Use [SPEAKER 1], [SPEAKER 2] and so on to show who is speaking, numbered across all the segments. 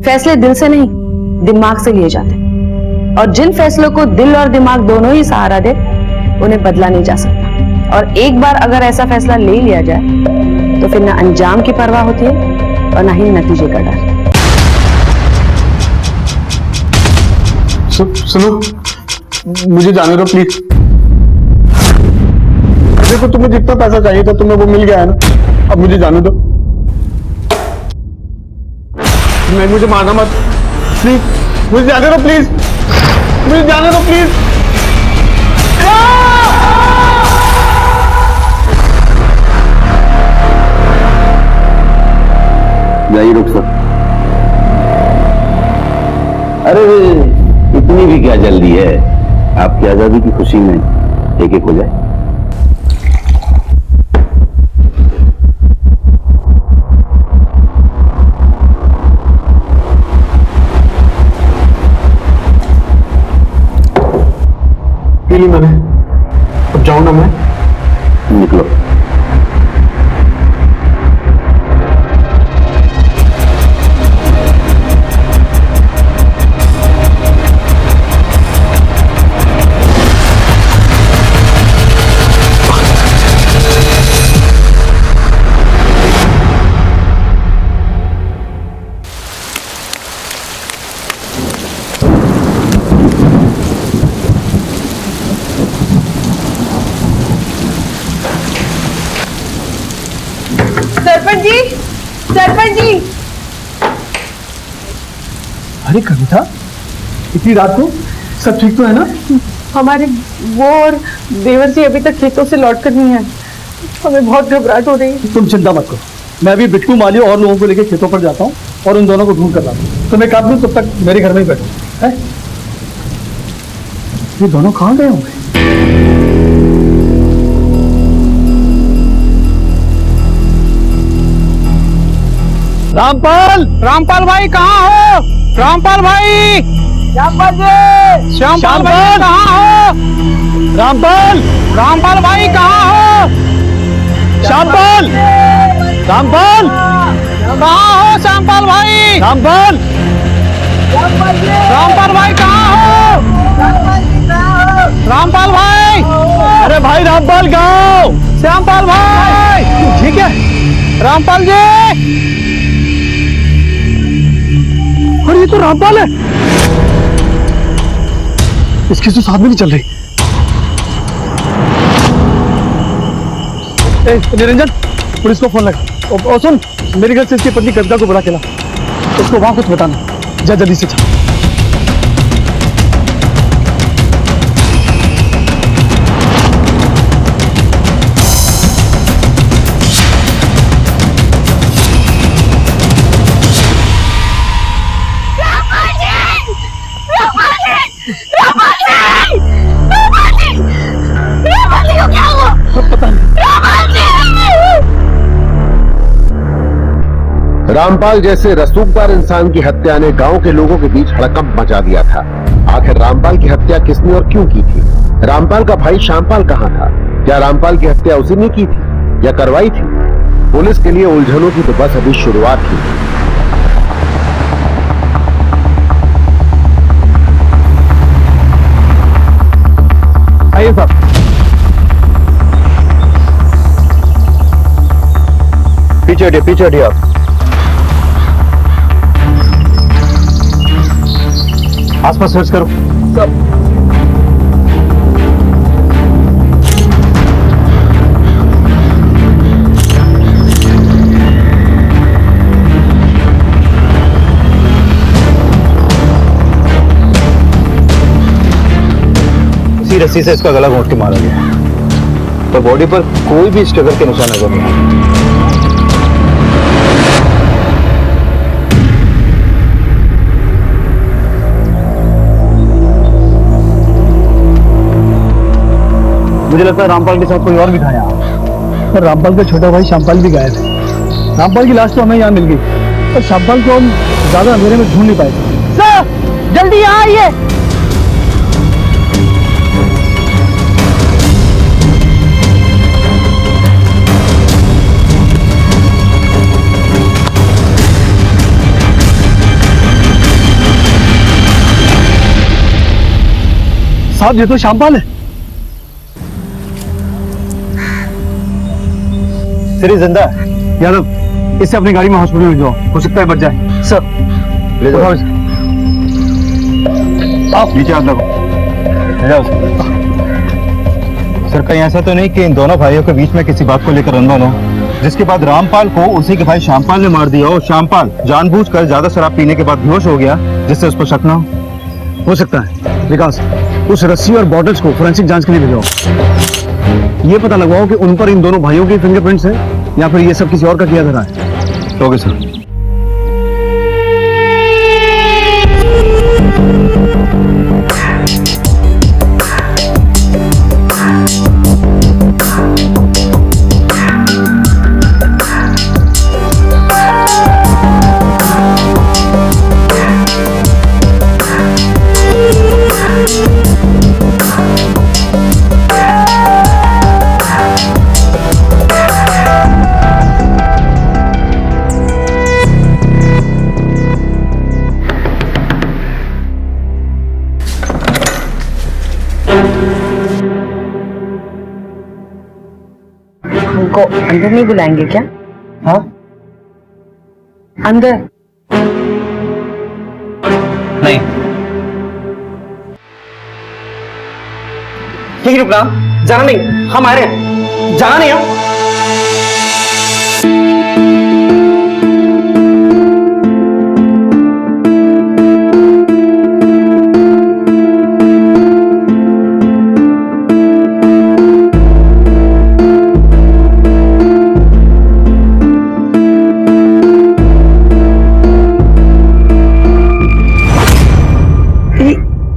[SPEAKER 1] फैसले दिल से नहीं, दिमाग से लिए जाते हैं। और जिन फैसलों को दिल और दिमाग दोनों ही सहारा दे, उन्हें बदला नहीं जा सकता। और एक बार अगर ऐसा फैसला ले लिया जाए तो फिर ना अंजाम की परवाह होती है और ना ही नतीजे का डर।
[SPEAKER 2] सुनो, मुझे जाने दो प्लीज। देखो तुम्हें जितना पैसा चाहिए था तुम्हें वो मिल गया है ना, अब मुझे जाने दो। नहीं, मुझे मारना मत प्लीज, मुझे जाने दो प्लीज, मुझे जाने दो प्लीज।
[SPEAKER 3] जाइए रुक सर। अरे इतनी भी क्या जल्दी है, आपकी आजादी की खुशी में एक एक हो जाए।
[SPEAKER 2] पी ली मैंने, अब जाऊं ना मैं?
[SPEAKER 3] निकलो।
[SPEAKER 1] सरपंच जी।
[SPEAKER 2] अरे कविता, इतनी रात को सब ठीक तो है ना?
[SPEAKER 4] हमारे वो और देवर जी अभी तक खेतों से लौट कर नहीं है, हमें बहुत घबराहट हो रही है।
[SPEAKER 2] तुम चिंता मत करो, मैं अभी बिट्टू माली और लोगों को लेकर खेतों पर जाता हूँ और उन दोनों को ढूंढ कर लाता हूँ। तो मैं काम करूँ, तब तक मेरे घर में ही बैठो। है ये दोनों कहाँ गए होंगे? रामपाल,
[SPEAKER 5] रामपाल भाई कहाँ हो? रामपाल भाई,
[SPEAKER 2] श्यामपाल जी,
[SPEAKER 5] श्यामपाल भाई कहाँ हो?
[SPEAKER 2] रामपाल,
[SPEAKER 5] रामपाल भाई कहाँ हो?
[SPEAKER 2] श्यामपाल, रामपाल,
[SPEAKER 5] कहाँ हो श्यामपाल भाई?
[SPEAKER 2] रामपाल,
[SPEAKER 5] रामपाल भाई कहाँ हो? रामपाल भाई,
[SPEAKER 2] अरे भाई रामपाल गाँव।
[SPEAKER 5] श्यामपाल भाई,
[SPEAKER 2] ठीक है
[SPEAKER 5] रामपाल जी।
[SPEAKER 2] और ये तो रामपाल है, इसकी तो साथ में नहीं चल रही। निरंजन, पुलिस को फोन लगा। और सुन, मेरे घर से इसकी पत्नी कविता को बुला के ला, उसको वहां कुछ बताना। जा जल्दी से जा।
[SPEAKER 3] रामपाल जैसे रसूखदार इंसान की हत्या ने गांव के लोगों के बीच हड़कंप मचा दिया था। आखिर रामपाल की हत्या किसने और क्यों की थी? रामपाल का भाई श्यामपाल कहां था? क्या रामपाल की हत्या उसी ने की थी या करवाई थी? पुलिस के लिए उलझनों की तो बस अभी शुरुआत थी।
[SPEAKER 2] आइए साहब। पीछे हटिए आप। आसपास सर्च करो सब। इसी रस्सी से इसका गला घोंट के मारा गया, पर बॉडी पर कोई भी स्ट्रगल के निशान नजर नहीं आए। मुझे लगता है रामपाल के साथ कोई और भी था यहाँ, पर रामपाल का छोटा भाई श्यामपाल भी गायब है। रामपाल की लाश तो हमें यहाँ मिल गई, पर श्यामपाल को हम ज्यादा अंधेरे में ढूंढ नहीं पाए।
[SPEAKER 4] सर जल्दी यहाँ आइए।
[SPEAKER 2] साहब ये तो श्यामपाल है।
[SPEAKER 6] श्री जिंदा
[SPEAKER 2] यादव, इसे अपनी गाड़ी में हॉस्पिटल ले जाओ, हो सकता है बच जाए।
[SPEAKER 6] सर ले जाओ।
[SPEAKER 2] आप नीचे हाथ लगाओ।
[SPEAKER 6] ले जाओ सर। कहीं ऐसा तो नहीं कि इन दोनों भाइयों के बीच में किसी बात को लेकर अनबन हो, जिसके बाद रामपाल को उसी के भाई श्यामपाल ने मार दिया और श्यामपाल जानबूझकर ज्यादा शराब पीने के बाद बेहोश हो गया, जिससे उस पर शक न
[SPEAKER 2] हो सकता है। विकास, उस रस्सी और बॉटल्स को फोरेंसिक जांच के लिए भेजो। ये पता लगाओ कि उन पर इन दोनों भाइयों के फिंगरप्रिंट्स हैं या फिर ये सब किसी और का किया धरा है।
[SPEAKER 6] Okay sir.
[SPEAKER 1] हमको अंदर नहीं बुलाएंगे क्या?
[SPEAKER 6] हाँ
[SPEAKER 1] अंदर
[SPEAKER 6] नहीं, ठीक रुकना, जाना नहीं, हम आ रहे हैं, जाना नहीं हम।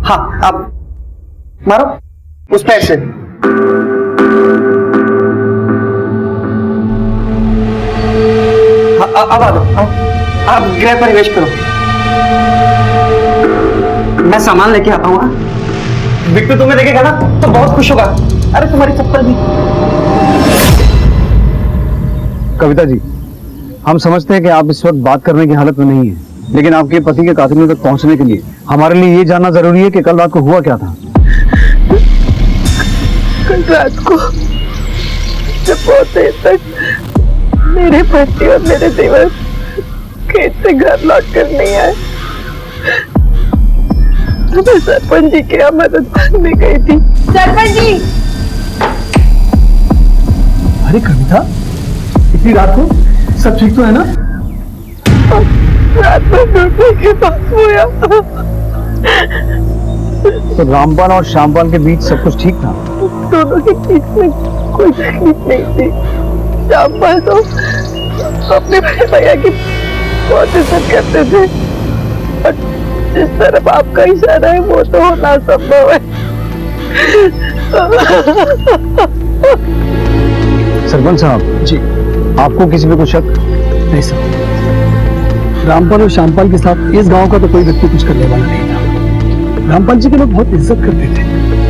[SPEAKER 6] हाँ आप मारो उस पैर से। हाँ, अब आ दो। आप गृह प्रवेश करो, मैं सामान लेके आता हूँ। बिट्टू तुम्हें देखेगा ना तो बहुत खुश होगा। अरे तुम्हारी चप्पल भी।
[SPEAKER 2] कविता जी, हम समझते हैं कि आप इस वक्त बात करने की हालत में नहीं है, लेकिन आपके पति के कातिलों तक पहुंचने के लिए हमारे लिए ये जानना जरूरी है कि कल रात को हुआ क्या था।
[SPEAKER 4] कल रात को जब बहुत देर तक मेरे पति और मेरे देवर खेत से घर लौट कर नहीं आए तो मैं सरपंच जी के यहाँ मदद मांगने गई थी। सरपंच जी!
[SPEAKER 2] अरे कविता, इतनी रात को सब ठीक तो है ना?
[SPEAKER 4] रात में डूबने के पास हुआ
[SPEAKER 2] तो रामपाल और श्यामपाल के बीच सब कुछ ठीक था?
[SPEAKER 4] दोनों के बीच में कोई तकलीफ नहीं थी। श्यामपाल तो अपने बड़े भैया की बहुत इज्जत करते थे और जिस तरफ आपका इशारा है वो तो होना संभव है।
[SPEAKER 2] सरपंच साहब जी, आपको किसी पे कुछ शक? नहीं सर, रामपाल और श्यामपाल के साथ इस गांव का तो कोई व्यक्ति कुछ करने वाला नहीं था। रामपाल जी के लोग बहुत इज्जत करते थे,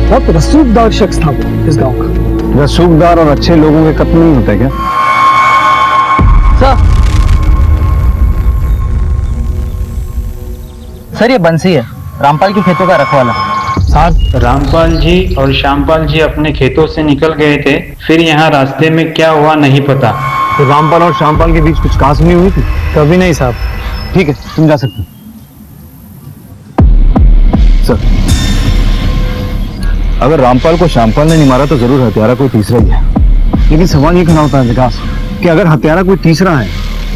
[SPEAKER 2] बहुत रसूखदार शख्स था वो इस गांव का। रसूखदार और अच्छे लोगों के कत्ल नहीं होता क्या?
[SPEAKER 5] सर ये बंसी है, रामपाल के खेतों का रखवाला।
[SPEAKER 7] सर रामपाल जी और श्यामपाल जी अपने खेतों से निकल गए थे, फिर यहाँ रास्ते में क्या हुआ नहीं पता।
[SPEAKER 2] तो रामपाल और श्यामपाल के बीच कुछ खास नहीं हुई थी? कभी नहीं साहब। ठीक है, तुम जा सकते हो।
[SPEAKER 6] सर, अगर रामपाल को श्यामपाल ने नहीं मारा तो जरूर हत्यारा कोई तीसरा ही है।
[SPEAKER 2] लेकिन सवाल ये खड़ा होता है विकास कि अगर हत्यारा कोई तीसरा है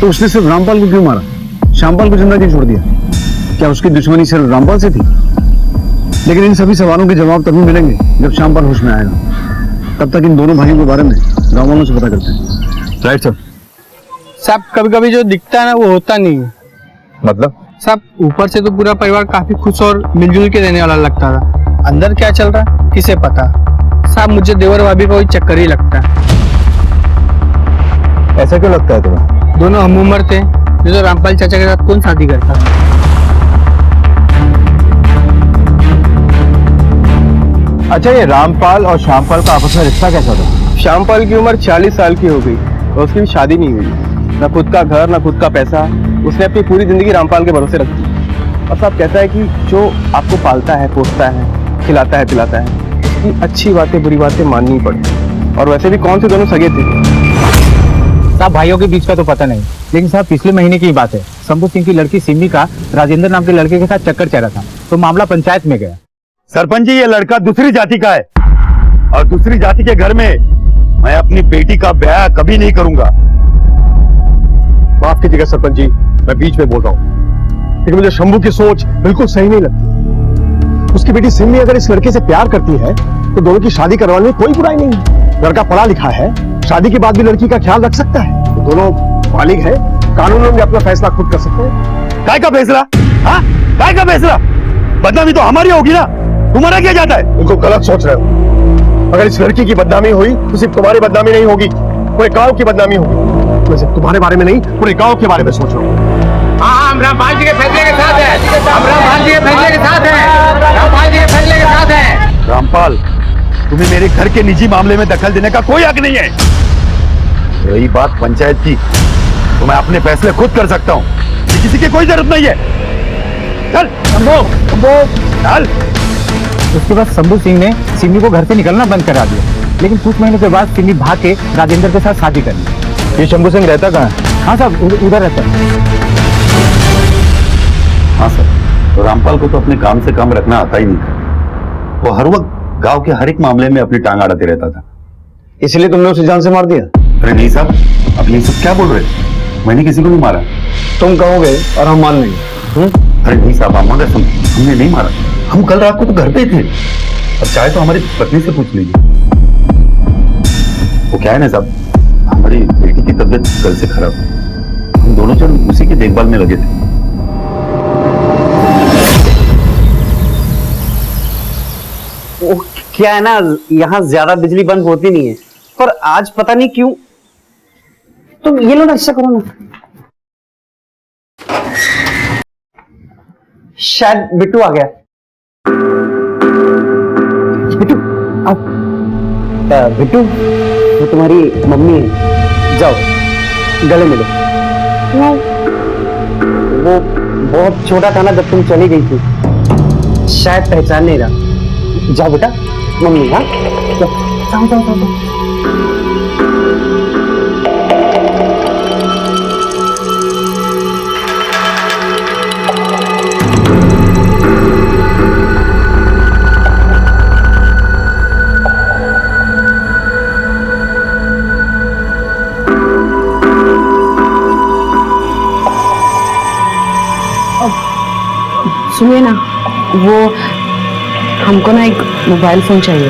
[SPEAKER 2] तो उसने सिर्फ रामपाल को क्यों मारा, श्यामपाल को जिंदा क्यों छोड़ दिया? क्या उसकी दुश्मनी सिर्फ रामपाल से थी? लेकिन इन सभी सवालों के जवाब तभी मिलेंगे जब श्यामपाल होश में आएगा। तब तक इन दोनों भाइयों के बारे में गाँव वालों से पता करते हैं।
[SPEAKER 6] Right sir.
[SPEAKER 5] सब कभी कभी जो दिखता है ना वो होता नहीं है।
[SPEAKER 6] मतलब?
[SPEAKER 5] सब ऊपर से तो पूरा परिवार काफी खुश और मिलजुल के रहने वाला लगता था, अंदर क्या चल रहा है किसे पता। सब मुझे देवर भाभी का वही चक्कर ही लगता है।
[SPEAKER 6] ऐसा क्यों लगता है तुम्हें?
[SPEAKER 5] दोनों हम उम्र थे, जो रामपाल चाचा के साथ कौन शादी करता?
[SPEAKER 6] अच्छा, ये रामपाल और श्यामपाल का आपस में रिश्ता कैसा था?
[SPEAKER 8] श्यामपाल की उम्र 40 साल की हो गई और उसकी भी शादी नहीं हुई। ना खुद का घर ना खुद का पैसा, उसने अपनी पूरी जिंदगी रामपाल के भरोसे रखी। और सब कहता है कि जो आपको पालता है पोसता है खिलाता है पिलाता है, उसकी अच्छी बातें बुरी बातें माननी पड़े। और वैसे भी कौन से दोनों सगे थे?
[SPEAKER 6] साहब भाइयों के बीच का तो पता नहीं, लेकिन साहब पिछले महीने की बात है। शंभू सिंह की लड़की सिमी का राजेंद्र नाम के लड़के के साथ चक्कर चला था, तो मामला पंचायत में गया।
[SPEAKER 2] सरपंच जी, ये लड़का दूसरी जाति का है और दूसरी जाति के घर में मैं अपनी बेटी का ब्याह कभी नहीं करूंगा।
[SPEAKER 8] माफ कीजिएगा सरपंच जी, मैं बीच में बोल रहा हूँ, लेकिन मुझे शंभू की सोच बिल्कुल सही नहीं लगती। उसकी बेटी सिमी अगर इस लड़के से प्यार करती है तो दोनों की शादी करवाने में कोई बुराई नहीं है। लड़का पढ़ा लिखा है, शादी के बाद भी लड़की का ख्याल रख सकता है। तो दोनों बालिग हैं, कानून में अपना फैसला खुद कर सकते हैं।
[SPEAKER 2] काय का फैसला? हाँ, काय का फैसला? बदनामी तो हमारी होगी ना, तुम्हारा क्या जाता है?
[SPEAKER 8] बिल्कुल गलत सोच रहे हो। अगर इस लड़की की बदनामी हुई तो सिर्फ तुम्हारी बदनामी नहीं होगी, पूरे गांव की बदनामी होगी। मैं सिर्फ तुम्हारे बारे में नहीं, पूरे गांव के बारे में सोच रहा हूँ।
[SPEAKER 5] हम रामपाल जी के फैसले के साथ हैं, हम रामपाल जी के फैसले के साथ हैं, रामपाल जी के फैसले के साथ हैं।
[SPEAKER 2] रामपाल, तुम्हें मेरे घर के निजी मामले में दखल देने का कोई हक नहीं है। रही बात पंचायत की, तो मैं अपने फैसले खुद कर सकता हूँ, किसी की कोई जरूरत नहीं है। चल चल।
[SPEAKER 6] उसके बाद शंभू सिंह ने सिमी को घर से निकलना बंद करा दिया, लेकिन कुछ महीने के बाद सिमी भाग के राजेंद्र के साथ शादी कर ली।
[SPEAKER 2] ये शंभू सिंह रहता कहाँ है?
[SPEAKER 6] हाँ साहब, उधर रहता है।
[SPEAKER 9] हाँ सर, तो रामपाल को तो अपने काम से काम रखना आता ही नहीं था। वो हर वक्त गांव के हर एक मामले में अपनी टांग अड़ाते रहता था।
[SPEAKER 2] इसलिए तुमने उसे जान से मार दिया?
[SPEAKER 9] अरे नहीं साहब, अब ये सब क्या बोल रहे? मैंने किसी को नहीं मारा।
[SPEAKER 2] तुम कहोगे और हम मान लेंगे।
[SPEAKER 9] अरे नहीं साहब, हमारे हमने नहीं मारा। हम कल रात को तो घर पे थे। अब चाहे तो हमारी पत्नी से पूछ लीजिए। वो क्या है ना साहब, हमारी बेटी की तबीयत कल से खराब है, हम दोनों जन उसी की देखभाल में लगे थे।
[SPEAKER 10] वो क्या है ना, यहाँ ज्यादा बिजली बंद होती नहीं है, पर आज पता नहीं क्यों। तुम ये लो ना, ऐसा करो ना। शायद बिट्टू आ गया। बिट्टू अब बिट्टू, वो तुम्हारी मम्मी है, जाओ गले मिलो। वो बहुत छोटा था ना जब तुम चली गई थी, शायद पहचान नहीं रहा। जाओ बेटा, मम्मी। हाँ जाओ जाओ जाओ, जाओ।
[SPEAKER 1] सुनिए ना, वो हमको ना एक मोबाइल फोन चाहिए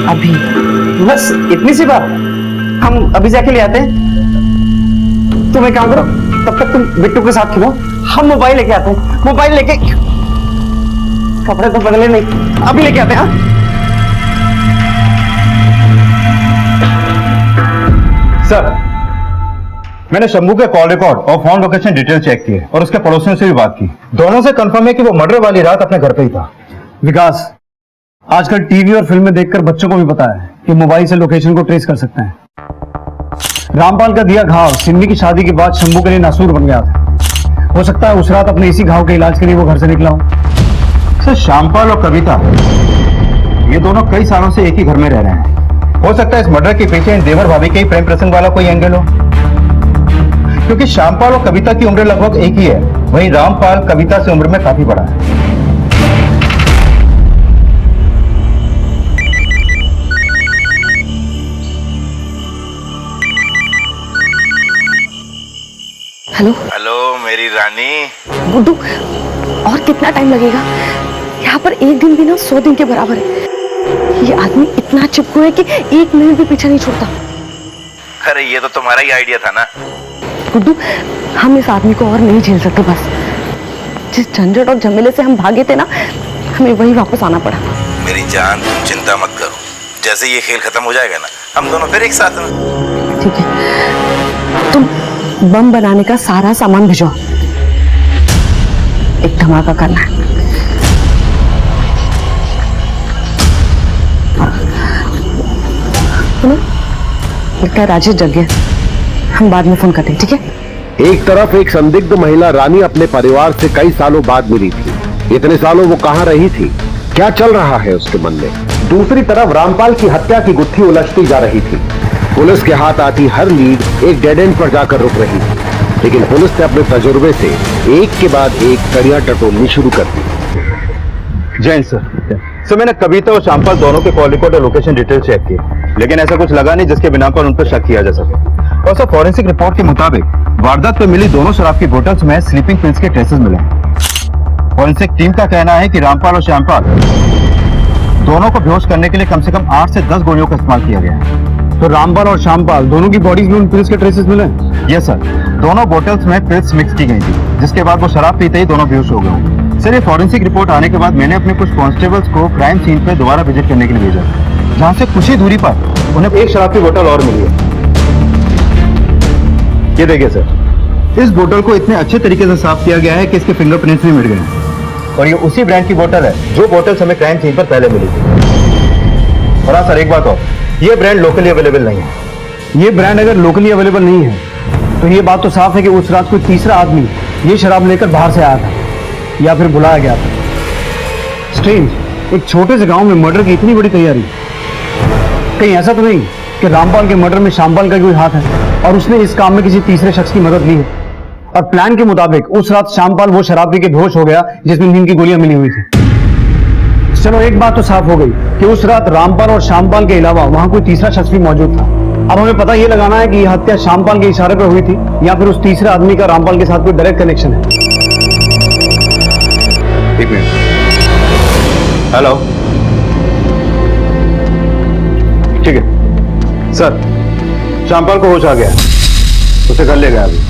[SPEAKER 1] अभी।
[SPEAKER 10] बस इतनी सी बात, हम अभी जाके ले आते हैं। तुम एक काम करो, तब तक तुम बिट्टू के साथ खेलो, हम मोबाइल लेके आते हैं। मोबाइल लेके, कपड़े तो बदले नहीं, अभी लेके आते हैं। हाँ
[SPEAKER 6] सर, मैंने शंभू के कॉल रिकॉर्ड और फोन लोकेशन डिटेल चेक किए और उसके पड़ोसियों से भी बात की। दोनों से कंफर्म है कि वो मर्डर वाली रात अपने घर पे ही था।
[SPEAKER 2] विकास, आजकल टीवी और फिल्में देखकर बच्चों को भी पता है कि मोबाइल से लोकेशन को ट्रेस कर सकते हैं। रामपाल का दिया घाव सिमी की शादी के बाद शंभू के लिए नासूर बन गया था। हो सकता है उस रात अपने इसी घाव के इलाज के लिए वो घर से निकला हो।
[SPEAKER 6] सर, श्यामपाल और कविता ये दोनों कई सालों से एक ही घर में रह रहे हैं। हो सकता है इस मर्डर के पीछे इन देवर भाभी के प्रेम प्रसंग वाला कोई एंगल हो, क्योंकि श्यामपाल और कविता की उम्र लगभग एक ही है, वहीं रामपाल कविता से उम्र में काफी बड़ा है।
[SPEAKER 1] हेलो
[SPEAKER 11] हेलो मेरी रानी।
[SPEAKER 1] गुड्डू, और कितना टाइम लगेगा? यहाँ पर एक दिन भी ना 100 दिन के बराबर है। ये आदमी इतना चिपकू है कि एक मिनट भी पीछे नहीं छोड़ता।
[SPEAKER 11] अरे ये तो तुम्हारा ही आइडिया था ना।
[SPEAKER 1] गुड्डू, हम इस आदमी को और नहीं झेल सकते। बस जिस झंझट और झमेले से हम भागे थे ना, हमें वही वापस आना पड़ा।
[SPEAKER 11] मेरी जान, तुम चिंता मत करो, जैसे ये खेल खत्म हो जाएगा ना, हम दोनों फिर एक साथ में।
[SPEAKER 1] ठीक है, तुम बम बनाने का सारा सामान भिजवाओ, एक धमाका करना है। सुनो, लगता है राजेश जग गया, हम बाद में फोन करते हैं, ठीक है?
[SPEAKER 3] एक तरफ एक संदिग्ध महिला रानी अपने परिवार से कई सालों बाद मिली थी। इतने सालों वो कहाँ रही थी, क्या चल रहा है उसके मन में? दूसरी तरफ रामपाल की हत्या की गुत्थी उलझती जा रही थी। पुलिस के हाथ आती हर लीड एक डेड एंड पर जाकर रुक रही थी, लेकिन पुलिस ने अपने तजुर्बे से एक के बाद एक कड़ियां टटोलनी शुरू कर दी।
[SPEAKER 6] जैन सर मैंने कविता और शामपाल दोनों के कॉल रिकॉर्ड और लोकेशन डिटेल चेक की, लेकिन ऐसा कुछ लगा नहीं जिसके बिना पर उन पर शक किया जा सके। और सर फॉरेंसिक रिपोर्ट के मुताबिक वारदात पर मिली दोनों शराब की बोतल्स में स्लीपिंग पिल्स के ट्रेसेस मिले। फॉरेंसिक टीम का कहना है कि रामपाल और श्यामपाल दोनों को बेहोश करने के लिए कम से कम 8 से 10 गोलियों का इस्तेमाल किया गया है।
[SPEAKER 2] तो रामपाल और श्यामपाल दोनों की बॉडीज में उन पिल्स के ट्रेसेस मिले?
[SPEAKER 6] यस सर, दोनों बोतल्स में पिल्स मिक्स की गई थी, जिसके बाद वो शराब पीते ही दोनों बेहोश हो गए। सर ये फॉरेंसिक रिपोर्ट आने के बाद मैंने अपने कुछ कांस्टेबल्स को क्राइम सीन पर दोबारा विजिट करने के लिए भेजा, जहां से कुछ ही दूरी पर उन्हें एक शराब की बोतल और मिली है। ये देखिए सर, इस बोतल को इतने अच्छे तरीके से साफ किया गया है कि इसके फिंगरप्रिंट्स भी मिट गए हैं। और ये उसी ब्रांड की बोतल है जो बोतल हमें क्राइम सीन पर पहले मिली थी। और हाँ सर एक बात और, ये ब्रांड लोकली अवेलेबल नहीं है।
[SPEAKER 2] ये ब्रांड अगर लोकली अवेलेबल नहीं है तो ये बात तो साफ है कि उस रात कोई तीसरा आदमी ये शराब लेकर बाहर से आया था या फिर बुलाया गया था। स्ट्रेंज, एक छोटे से गांव में मर्डर की इतनी बड़ी तैयारी। कहीं ऐसा तो नहीं कि रामपाल के मर्डर में श्यामपाल का कोई हाथ है और उसने इस काम में किसी तीसरे शख्स की मदद ली है? और प्लान के मुताबिक उस रात श्यामपाल वो शराब पी के बेहोश हो गया जिसमें नींद की गोलियां मिली हुई थी। चलो एक बात तो साफ हो गई कि उस रात रामपाल और श्यामपाल के अलावा वहां कोई तीसरा शख्स भी मौजूद था। अब हमें पता ये लगाना है कि यह हत्या श्यामपाल के इशारे पर हुई थी या फिर उस तीसरे आदमी का रामपाल के साथ कोई डायरेक्ट कनेक्शन है।
[SPEAKER 6] एक मिनट। हेलो, ठीक है सर, श्यामपाल को होश आ गया, उसे घर ले गया अभी।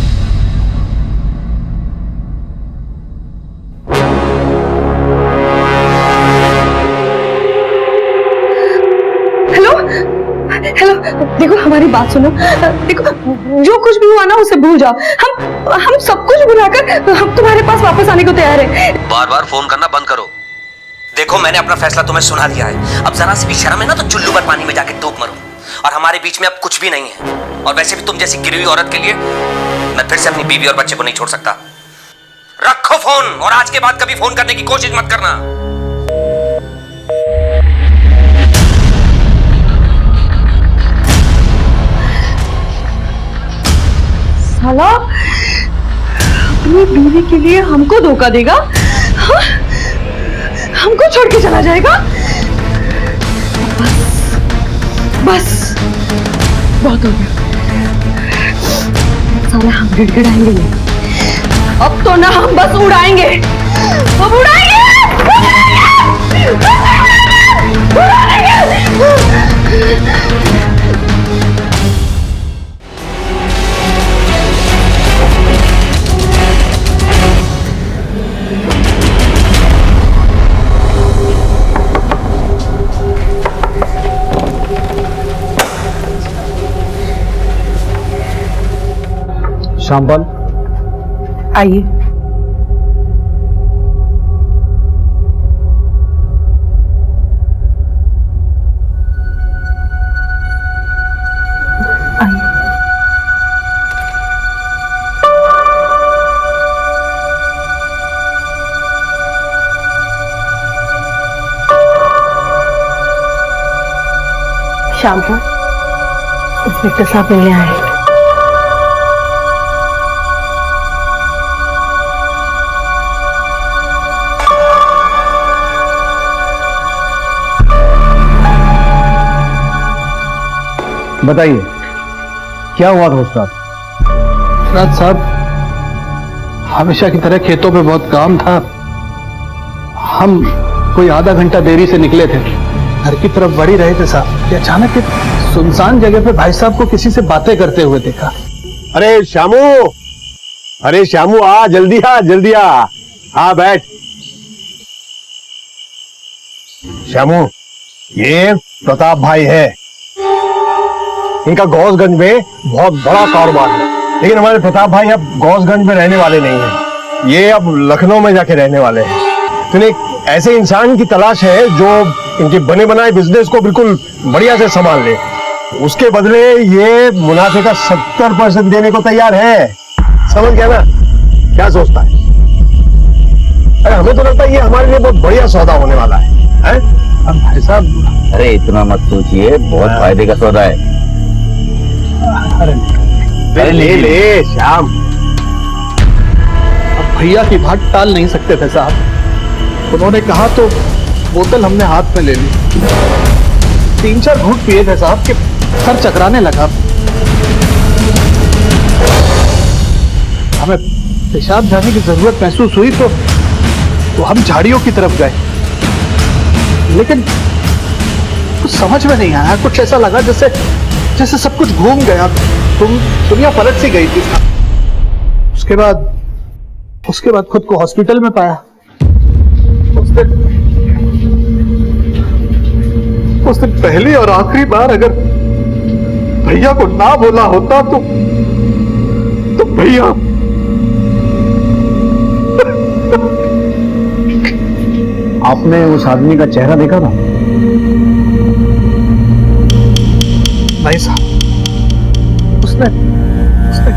[SPEAKER 4] हेलो, देखो हमारी बात सुनो। देखो जो कुछ भी हुआ ना उसे भूल जाओ। हम सब कुछ भुलाकर हम तुम्हारे पास वापस आने को तैयार है।
[SPEAKER 12] बार बार फोन करना बंद करो। देखो मैंने अपना फैसला तुम्हें सुना दिया है। अब जरा सी भी शर्म है ना तो चुल्लू पर पानी में जाके डूब मरो। और हमारे बीच में अब कुछ भी नहीं है। और वैसे भी तुम जैसी गिरी हुई औरत के लिए मैं फिर से अपनी बीवी और बच्चे को नहीं छोड़ सकता। रखो फोन और आज के बाद कभी फोन करने की कोशिश मत करना।
[SPEAKER 4] साला अपनी बीवी के लिए हमको धोखा देगा, हाँ? हमको छोड़ के चला जाएगा। बस बहुत हो गया। साला हम गिड़गिड़ाएंगे नहीं, अब तो ना हम बस उड़ाएंगे। अब उड़ाएंगे,
[SPEAKER 2] श्यामपाल
[SPEAKER 4] आइए। श्यामपाल, इंस्पेक्टर साहब मिलने आए।
[SPEAKER 2] बताइए क्या हुआ था उस रात?
[SPEAKER 5] रात साहब हमेशा की तरह खेतों पे बहुत काम था। हम कोई आधा घंटा देरी से निकले थे, घर की तरफ बढ़ ही रहे थे साहब कि अचानक एक सुनसान जगह पे भाई साहब को किसी से बातें करते हुए देखा।
[SPEAKER 8] अरे श्यामू आ, जल्दी आ, जल्दी आ। हाँ बैठ। श्यामू, ये प्रताप भाई है। इनका गौसगंज में बहुत बड़ा कारोबार है, लेकिन हमारे प्रताप भाई अब गौसगंज में रहने वाले नहीं हैं। ये अब लखनऊ में जाके रहने वाले हैं। तो एक ऐसे इंसान की तलाश है जो इनके बने बनाए बिजनेस को बिल्कुल बढ़िया से संभाल ले। उसके बदले ये मुनाफे का 70% देने को तैयार है। समझ गया ना? क्या सोचता है? अरे हमें तो लगता है ये हमारे लिए बहुत बढ़िया सौदा होने वाला है।
[SPEAKER 5] अब भाई साहब,
[SPEAKER 9] अरे इतना मत सोचिए, बहुत फायदे का सौदा है।
[SPEAKER 5] अरे ले श्याम, अब भैया की बात टाल नहीं सकते थे साहब। उन्होंने कहा तो बोतल हमने हाथ में ले ली। 3-4 घूंट पिए थे साहब कि सर चकराने लगा। हमें पेशाब जाने की जरूरत महसूस हुई तो हम झाड़ियों की तरफ गए, लेकिन कुछ समझ में नहीं आया। कुछ ऐसा लगा जैसे सब कुछ घूम गया। दुनिया पलट सी गई थी। उसके बाद खुद को हॉस्पिटल में पाया। उस दिन पहली और आखिरी बार अगर भैया को ना बोला होता तो भैया
[SPEAKER 2] आपने उस आदमी का चेहरा देखा था?
[SPEAKER 5] नहीं साहब, उसने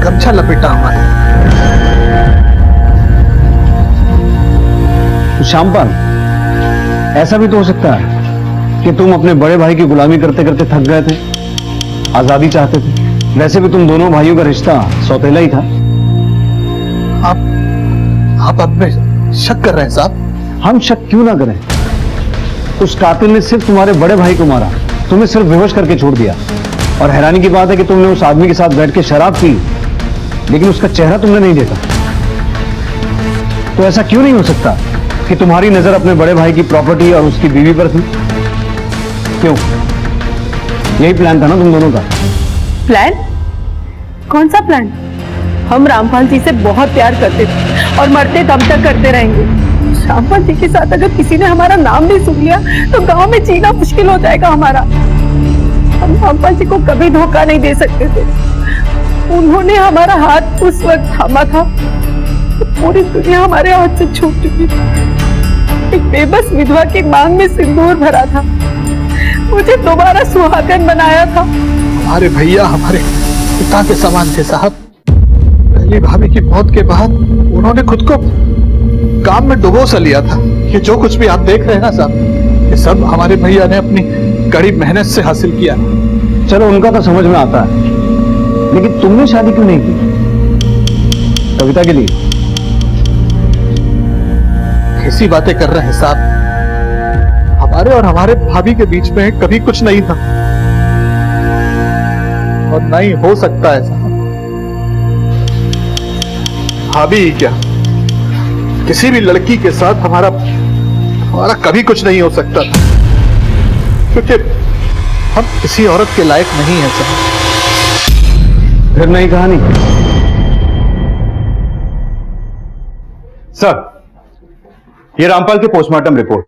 [SPEAKER 5] गमछा लपेटा हमारे।
[SPEAKER 2] तो श्यामपाल, ऐसा भी तो हो सकता है कि तुम अपने बड़े भाई की गुलामी करते करते थक गए थे, आजादी चाहते थे। वैसे भी तुम दोनों भाइयों का रिश्ता सौतेला ही था।
[SPEAKER 5] आप अब में शक कर रहे हैं साहब?
[SPEAKER 2] हम शक क्यों ना करें? उस कातिल ने सिर्फ तुम्हारे बड़े भाई को मारा, तुम्हें सिर्फ बेहोश करके छोड़ दिया। और हैरानी की बात है कि तुमने उस आदमी के साथ बैठ के शराब पी, लेकिन उसका चेहरा तुमने नहीं देखा। तो ऐसा क्यों नहीं हो सकता कि तुम्हारी नजर अपने बड़े भाई की प्रॉपर्टी और उसकी बीवी पर थी? क्यों? यही प्लान था ना तुम दोनों का?
[SPEAKER 4] प्लान? कौन सा प्लान? हम रामपाल जी से बहुत प्यार करते थे और मरते दम तक करते रहेंगे। रामपाल जी के साथ अगर किसी ने हमारा नाम भी सुन लिया तो गांव में जीना मुश्किल हो जाएगा हमारा। हम रामपाल जी को कभी धोखा नहीं दे सकते थे। उन्होंने हमारा हाथ उस वक्त थामा था तो पूरी दुनिया हमारे हाथ से छूट चुकी थी। एक बेबस विधवा की मांग में सिंदूर भरा था, मुझे दोबारा सुहागन बनाया था।
[SPEAKER 5] हमारे भैया हमारे पिता के समान थे साहब। पहली भाभी की मौत के बाद उन्होंने खुद को काम में डुबो सा लिया था। ये जो कुछ भी आप देख रहे हैं ना साहब, ये सब हमारे भैया ने अपनी कड़ी मेहनत से हासिल किया।
[SPEAKER 2] चलो उनका तो समझ में आता है, लेकिन तुमने शादी क्यों नहीं की? कविता के लिए?
[SPEAKER 5] कैसी बातें कर रहे हैं साहब? हमारे और हमारे भाभी के बीच में कभी कुछ नहीं था और नहीं हो सकता है साहब। भाभी ही क्या, किसी भी लड़की के साथ हमारा कभी कुछ नहीं हो सकता था, क्योंकि हम किसी औरत के लायक नहीं है साहब।
[SPEAKER 2] फिर नई कहानी?
[SPEAKER 6] सर, ये रामपाल की पोस्टमार्टम रिपोर्ट।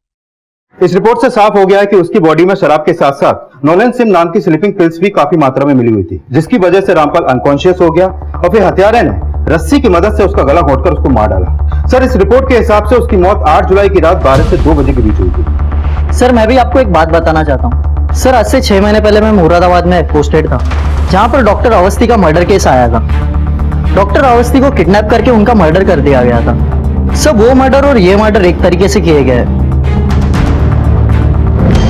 [SPEAKER 6] इस रिपोर्ट से साफ हो गया है कि उसकी बॉडी में शराब के साथ साथ नोलेन सिम नाम की स्लीपिंग पिल्स भी काफी मात्रा में मिली हुई थी, जिसकी वजह से रामपाल अनकॉन्शियस हो गया और फिर हत्यारे ने रस्सी की मदद से उसका गला घोंटकर उसको मार डाला। सर, इस रिपोर्ट के हिसाब से उसकी मौत 8 जुलाई की रात 12 से 2 बजे के बीच हुई थी।
[SPEAKER 10] सर, मैं भी आपको एक बात बताना चाहता हूँ। सर, आज से 6 महीने पहले मैं मुरादाबाद में पोस्टेड था, जहाँ पर डॉक्टर अवस्थी का मर्डर केस आया था। डॉक्टर अवस्थी को किडनैप करके उनका मर्डर कर दिया गया था। सब वो मर्डर और ये मर्डर एक तरीके से किए गए।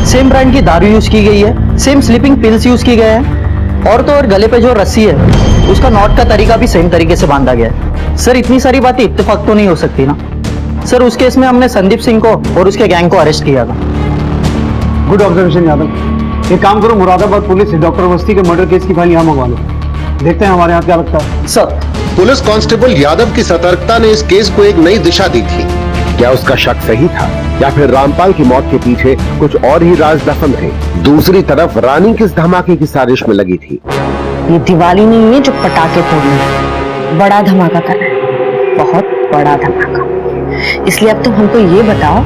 [SPEAKER 10] सेम ब्रांड की दारू यूज की गई है, सेम स्लीपिंग पिल्स यूज की गए हैं, और तो और गले पे जो रस्सी है उसका नॉट का तरीका भी सेम तरीके से बांधा गया है। सर, इतनी सारी बातें इत्तेफाक तो नहीं हो सकती ना। सर, उस केस में हमने संदीप सिंह को और उसके गैंग को अरेस्ट किया था।
[SPEAKER 2] Good observation Yadav. एक काम करो, मुरादाबाद पुलिस डॉक्टर अवस्थी के मर्डर केस की फाइल यहाँ मंगवा लो। देखते हैं हमारे यहाँ क्या लगता है।
[SPEAKER 10] सर,
[SPEAKER 3] पुलिस कांस्टेबल यादव की सतर्कता ने इस केस को एक नई दिशा दी थी। क्या उसका शक सही था या फिर रामपाल की मौत के पीछे कुछ और ही राज दफन थे? दूसरी तरफ रानी किस धमाके की साजिश में लगी थी?
[SPEAKER 1] ये दिवाली नहीं है जो पटाखे फोड़ने, बड़ा धमाका कर रहा है, बहुत बड़ा धमाका। इसलिए अब तुम हमको ये बताओ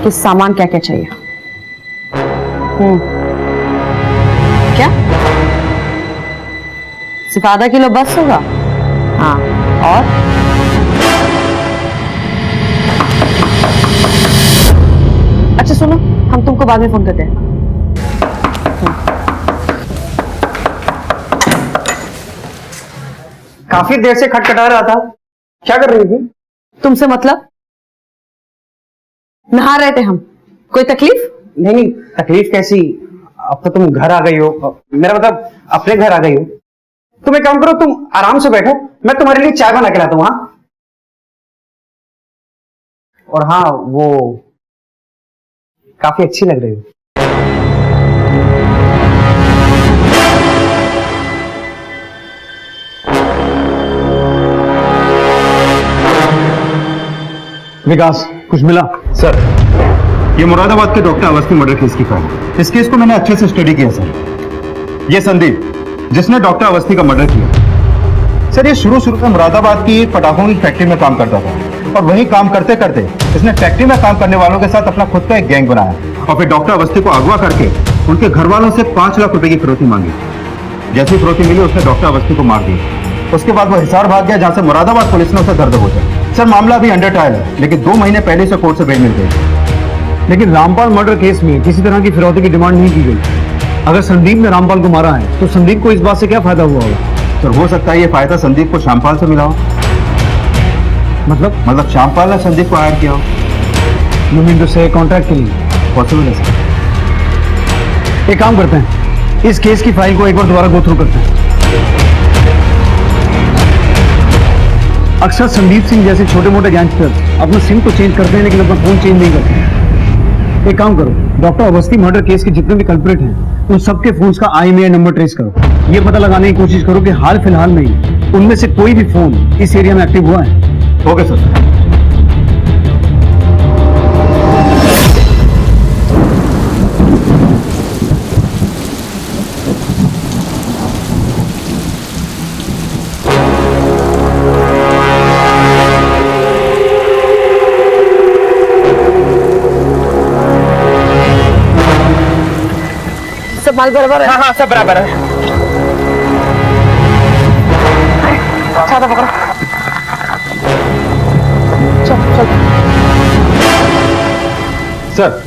[SPEAKER 1] कि सामान क्या क्या चाहिए। क्या सिर्फ आधा किलो बस होगा? हाँ, और अच्छा सुनो, हम तुमको बाद में फोन करते हैं।
[SPEAKER 10] काफी देर से खटखटा रहा था, क्या कर रही थी?
[SPEAKER 1] तुमसे मतलब? नहा रहे थे हम, कोई तकलीफ?
[SPEAKER 10] नहीं नहीं, तकलीफ कैसी, अब तो तुम घर आ गई हो, मेरा मतलब अपने घर आ गई हो। तुम एक काम करो, तुम आराम से बैठो, मैं तुम्हारे लिए चाय बना के लाता हूं। हाँ, और हाँ, वो काफी अच्छी लग रही हो।
[SPEAKER 2] विकास, कुछ मिला?
[SPEAKER 6] सर, ये मुरादाबाद के डॉक्टर अवस्थी मर्डर केस की फाइल है। इस केस को मैंने अच्छे से स्टडी किया सर। ये संदीप, जिसने डॉक्टर अवस्थी का मर्डर किया, सर ये शुरू में मुरादाबाद की पटाखों की फैक्ट्री में काम करता था और वहीं काम करते करते इसने फैक्ट्री में काम करने वालों के साथ अपना खुद का एक गैंग बनाया और फिर डॉक्टर अवस्थी को अगवा करके उनके घर वालों से 5 लाख रुपए की फिरौती मांगी। जैसी फिरौती मिली उसने डॉक्टर अवस्थी को मार दिया। उसके बाद वो हिसार भाग गया, जहां से मुरादाबाद पुलिस ने उसे दर्द दबोचा। सर मामला अभी अंडर ट्रायल है, लेकिन 2 महीने पहले से कोर्ट से बेल मिल गई।
[SPEAKER 2] लेकिन रामपाल मर्डर केस में किसी तरह की फिरौती की डिमांड नहीं की गई। अगर संदीप ने रामपाल को मारा है तो संदीप को इस बात से क्या फायदा हुआ होगा?
[SPEAKER 6] सर हो सकता है ये फायदा संदीप को श्यामपाल से मिला हो। मतलब श्यामपाल ने संदीप को हायर किया हो।
[SPEAKER 2] यू मीन टू से कॉन्ट्रैक्ट के लिए?
[SPEAKER 6] पॉसिबल है सर।
[SPEAKER 2] एक काम करते हैं, इस केस की फाइल को एक बार दोबारा गो थ्रू करते हैं। अक्सर संदीप सिंह जैसे छोटे मोटे गैंगस्टर अपना सिम तो चेंज करते हैं लेकिन अपना फोन चेंज नहीं करते। एक काम करो, डॉक्टर अवस्थी मर्डर केस के जितने भी कल्प्रिट हैं उन सबके फोन्स का IMEI नंबर ट्रेस करो। ये पता लगाने की कोशिश करो कि हाल फिलहाल में ही उनमें से कोई भी फोन इस एरिया में एक्टिव हुआ है।
[SPEAKER 6] Okay sir.
[SPEAKER 1] सब माल बराबर है?
[SPEAKER 10] हाँ, सब बराबर है।
[SPEAKER 1] अच्छा था, पकड़ो। चल।
[SPEAKER 6] सर,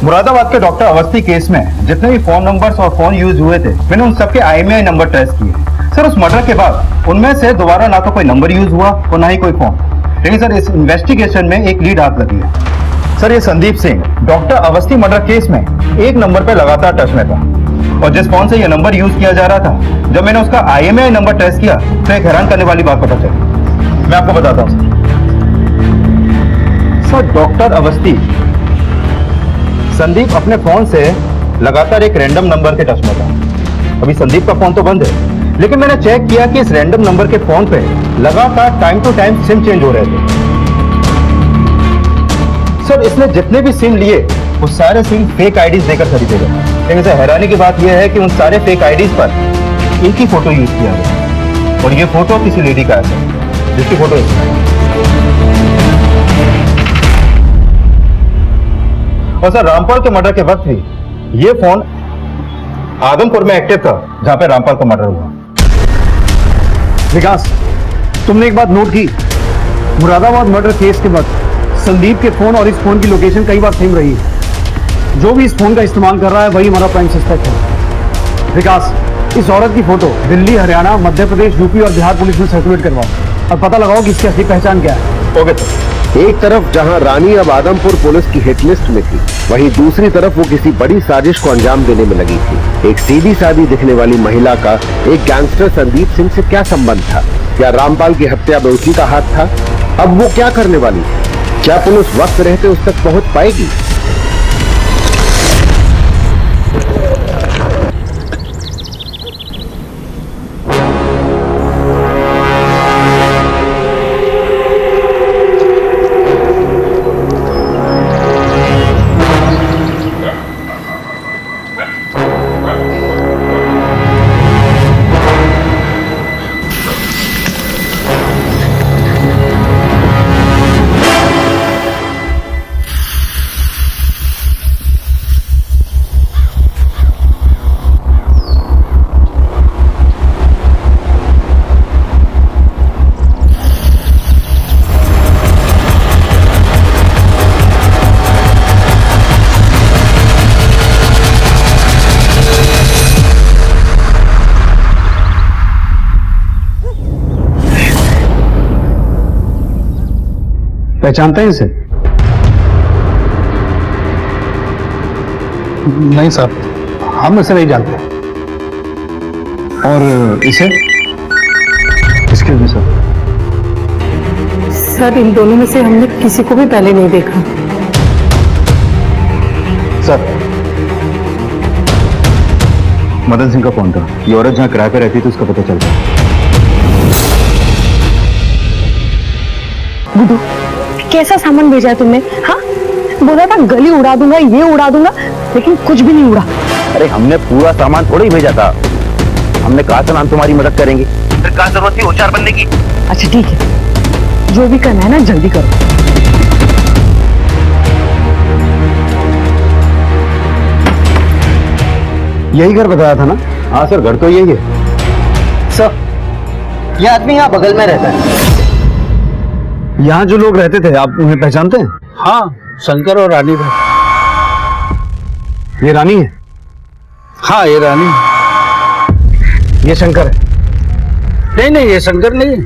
[SPEAKER 6] मुरादाबाद के डॉक्टर अवस्थी केस में जितने भी फोन नंबर्स और फोन यूज हुए थे, मैंने उन सबके IMEI नंबर ट्रेस किए। सर उस मर्डर के बाद उनमें से दोबारा ना तो कोई नंबर यूज हुआ और ना ही कोई फोन। लेकिन सर इस इन्वेस्टिगेशन में एक लीड हाथ लगी है। सर ये Sandeep Singh doctor Awasthi murder case में 1 नंबर पे लगातार टच में था और जिस फोन से ये नंबर यूज किया जा रहा था, जब मैंने उसका IMEI नंबर ट्रेस किया तो एक हैरान करने वाली बात पता चली। मैं आपको बताता हूँ सर, डॉक्टर अवस्थी संदीप अपने फोन से लगातार एक रैंडम नंबर के टच में था। अभी संदीप का फोन तो बंद है, लेकिन मैंने चेक किया कि इस रैंडम नंबर के फोन पे लगातार time to time SIM change हो रहे थे। सर इसने जितने भी सिम लिए वो सारे सिम फेक आईडीज देकर खरीदे गए। लेकिन सर हैरानी की बात यह है कि उन सारे फेक आईडीज पर एक ही फोटो यूज किया गया और ये फोटो किसी लेडी का है जिसकी फोटो और सर रामपाल के मर्डर के वक्त भी ये फोन आदमपुर में एक्टिव था जहां पे रामपाल का मर्डर हुआ।
[SPEAKER 2] विकास, तुमने एक बात नोट की, मुरादाबाद मर्डर केस के वक्त संदीप के फोन और इस फोन की लोकेशन कई बार सेम रही है। जो भी इस फोन का इस्तेमाल कर रहा है वही हमारा प्राइम सस्पेक्ट है। विकास, इस औरत की फोटो दिल्ली, हरियाणा, मध्य प्रदेश, यूपी और बिहार पुलिस में सर्कुलेट करवाओ और पता लगाओ कि इसकी असली पहचान क्या है।
[SPEAKER 6] Okay sir.
[SPEAKER 3] एक तरफ जहां रानी अब आदमपुर पुलिस की हिट लिस्ट में थी, वहीं दूसरी तरफ वो किसी बड़ी साजिश को अंजाम देने में लगी थी। एक सीधी सादी दिखने वाली महिला का एक गैंगस्टर संदीप सिंह से क्या संबंध था? क्या रामपाल की हत्या में उसी का हाथ था? अब वो क्या करने वाली है? क्या पुलिस वक्त रहते उस तक पहुंच पाएगी?
[SPEAKER 2] पहचानते हैं इसे?
[SPEAKER 5] नहीं साहब, हम इसे नहीं जानते।
[SPEAKER 2] और इसे? इसके भी सर?
[SPEAKER 4] सर इन दोनों में से हमने किसी को भी पहले नहीं देखा।
[SPEAKER 2] सर, मदन सिंह का फोन था। ये औरत जहाँ किराए पे रहती थी उसका पता चल गया।
[SPEAKER 1] बुद्धू, कैसा सामान भेजा है तुमने? हाँ, बोला था गली उड़ा दूंगा, ये उड़ा दूंगा, लेकिन कुछ भी नहीं उड़ा।
[SPEAKER 11] अरे हमने पूरा सामान थोड़ा ही भेजा था। हमने कहा था ना हम तुम्हारी मदद करेंगे, फिर कहा जरूरत थी होशियार बनने की।
[SPEAKER 1] अच्छा ठीक है, जो भी करना है ना जल्दी करो।
[SPEAKER 2] यही घर बताया था ना? हाँ सर, घर तो यही है।
[SPEAKER 10] सर, ये आदमी यहाँ बगल में रहता है।
[SPEAKER 2] यहाँ जो लोग रहते थे, आप उन्हें पहचानते हैं?
[SPEAKER 5] हाँ, शंकर और रानी भाई।
[SPEAKER 2] ये रानी है?
[SPEAKER 5] हाँ, ये रानी।
[SPEAKER 2] ये शंकर है?
[SPEAKER 5] नहीं नहीं, ये शंकर नहीं है।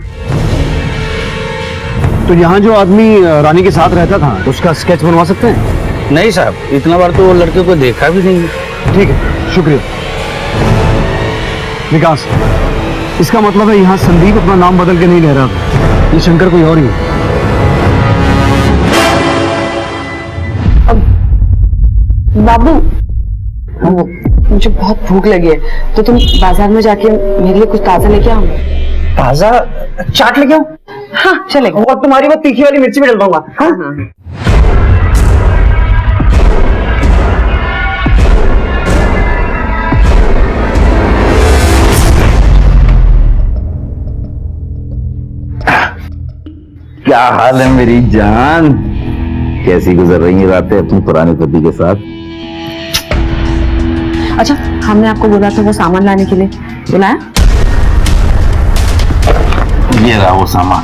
[SPEAKER 2] तो यहाँ जो आदमी रानी के साथ रहता था उसका स्केच बनवा सकते हैं?
[SPEAKER 5] नहीं साहब, इतना बार तो वो लड़के को देखा भी नहीं है।
[SPEAKER 2] ठीक है, शुक्रिया। विकास, इसका मतलब है यहाँ संदीप अपना नाम बदल के नहीं ले रहा था, ये शंकर कोई और ही है।
[SPEAKER 1] बाबू, मुझे बहुत भूख लगी है, तो तुम बाजार में जाके मेरे लिए कुछ ताजा लेके आओ।
[SPEAKER 10] ताजा चाट लेके आओ?
[SPEAKER 1] हाँ चलेगा।
[SPEAKER 10] और तुम्हारी वो तीखी वाली मिर्ची भी डलवाऊंगा। हाँ?
[SPEAKER 11] क्या हाल है मेरी जान? कैसी गुजर रही है रातें अपनी पुराने पति के साथ?
[SPEAKER 1] अच्छा, हमने आपको बोला था वो सामान लाने के लिए, बुलाया?
[SPEAKER 11] ये रहा वो सामान।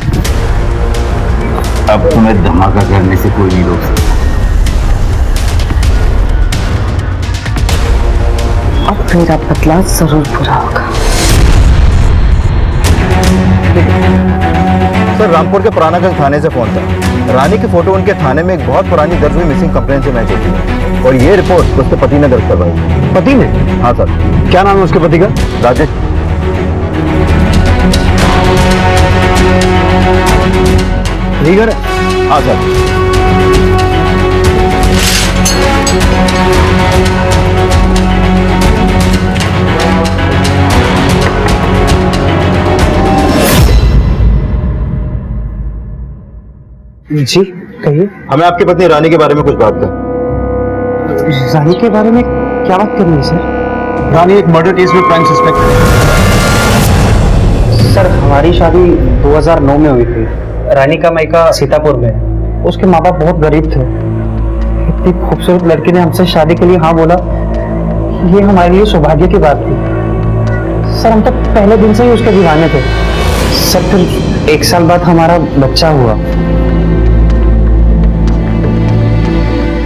[SPEAKER 11] अब तुम्हें धमाका करने से कोई नहीं रोक सकता।
[SPEAKER 1] अब मेरा बदला जरूर पूरा होगा।
[SPEAKER 6] सर, रामपुर के पुरानागंज थाने से फोन था। रानी की फोटो उनके थाने में एक बहुत पुरानी दर्ज हुई मिसिंग कंप्लेंट से मैच होती है, और ये रिपोर्ट उसके पति ने दर्ज करवाई।
[SPEAKER 2] पति ने?
[SPEAKER 6] हाँ सर।
[SPEAKER 2] क्या नाम है उसके पति का?
[SPEAKER 6] राजेश।
[SPEAKER 2] ठीक है।
[SPEAKER 6] हाँ सर।
[SPEAKER 10] जी कहिए।
[SPEAKER 6] हमें आपकी पत्नी रानी के बारे में कुछ बात कर।
[SPEAKER 10] रानी के बारे में क्या बात करनी है सर?
[SPEAKER 2] रानी एक मर्डर केस में प्राइम सस्पेक्ट है।
[SPEAKER 10] सर, हमारी शादी 2009 में हुई थी। रानी का मायका सीतापुर में है। उसके माँ बाप बहुत गरीब थे। इतनी खूबसूरत लड़की ने हमसे शादी के लिए हाँ बोला, ये हमारे लिए सौभाग्य की बात थी। सर, हम तो पहले दिन से ही उसके दीवाने थे। सर, फिर 1 साल बाद हमारा बच्चा हुआ।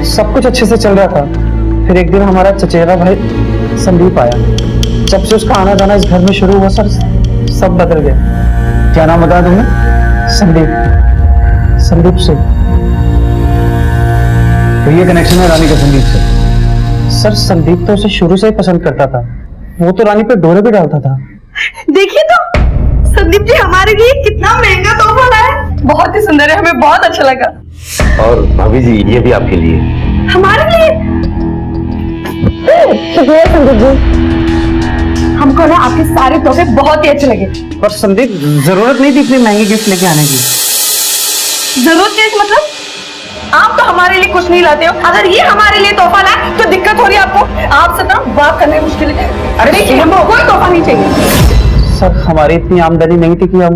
[SPEAKER 10] सब कुछ अच्छे से चल रहा था। फिर एक दिन हमारा चचेरा भाई संदीप आया। जब से उसका आना जाना इस घर में शुरू हुआ सर, सब बदल गया।
[SPEAKER 2] क्या नाम बताया तुमने?
[SPEAKER 10] संदीप सिंह।
[SPEAKER 2] तो ये कनेक्शन है रानी का संदीप से?
[SPEAKER 10] सर, संदीप तो उसे शुरू से ही पसंद करता था। वो तो रानी पे डोरे भी डालता था।
[SPEAKER 4] देखिए तो संदीप जी हमारे लिए कितना महंगा तोहफा लाए। बहुत ही सुंदर है, हमें बहुत अच्छा लगा।
[SPEAKER 11] और भाभी जी, ये भी आपके लिए।
[SPEAKER 4] हमारे लिए?
[SPEAKER 1] शुक्रिया संदीप जी, हमको ना आपके सारे तोहफे बहुत ही अच्छे लगे।
[SPEAKER 10] पर संदीप, जरूरत नहीं थी इतनी महंगी गिफ्ट लेके आने की।
[SPEAKER 4] जरूरत नहीं मतलब? आप तो हमारे लिए कुछ नहीं लाते हो। अगर ये हमारे लिए तोहफा लाए तो दिक्कत हो रही है आपको। आपसे ना बात करने मुश्किल है।
[SPEAKER 10] अरे
[SPEAKER 4] देखिए, हमको कोई तोहफा नहीं चाहिए।
[SPEAKER 10] सर, हमारी इतनी आमदनी नहीं थी कि हम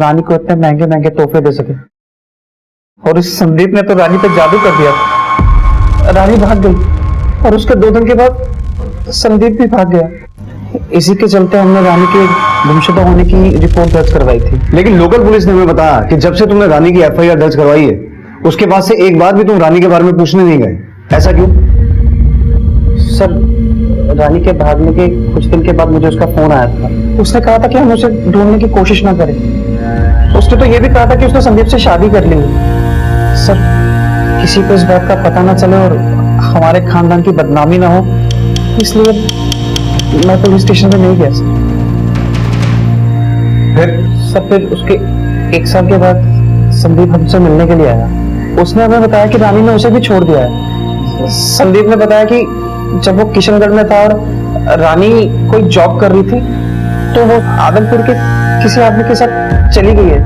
[SPEAKER 10] रानी को इतने महंगे महंगे तोहफे दे सके। और इस संदीप ने तो रानी पे जादू कर दिया। रानी भाग गई और उसके 2 दिन के बाद संदीप भी भाग गया। इसी के चलते हमने रानी के गुमशुदा होने की रिपोर्ट दर्ज करवाई थी।
[SPEAKER 2] लेकिन लोकल पुलिस ने हमें बताया कि जब से तुमने रानी की एफआईआर दर्ज करवाई है, उसके बाद से एक बार भी तुम रानी के बारे में पूछने नहीं गए। ऐसा क्यों?
[SPEAKER 10] सर, रानी के भागने के कुछ दिन के बाद मुझे उसका फोन आया था। उसने कहा था कि हम उसे ढूंढने की कोशिश ना करें। उसने तो ये भी कहा था कि उसने संदीप से शादी कर ली। सर, किसी को इस बात का पता ना चले और
[SPEAKER 5] हमारे खानदान की बदनामी ना हो, इसलिए मैं पुलिस स्टेशन पे नहीं गया सर। फिर उसके 1 साल के बाद संदीप हमसे मिलने के लिए आया। उसने हमें बताया कि रानी ने उसे भी छोड़ दिया है। संदीप ने बताया कि जब वो किशनगढ़ में था और रानी कोई जॉब कर रही थी तो वो आदमपुर के किसी आदमी के साथ चली गई है।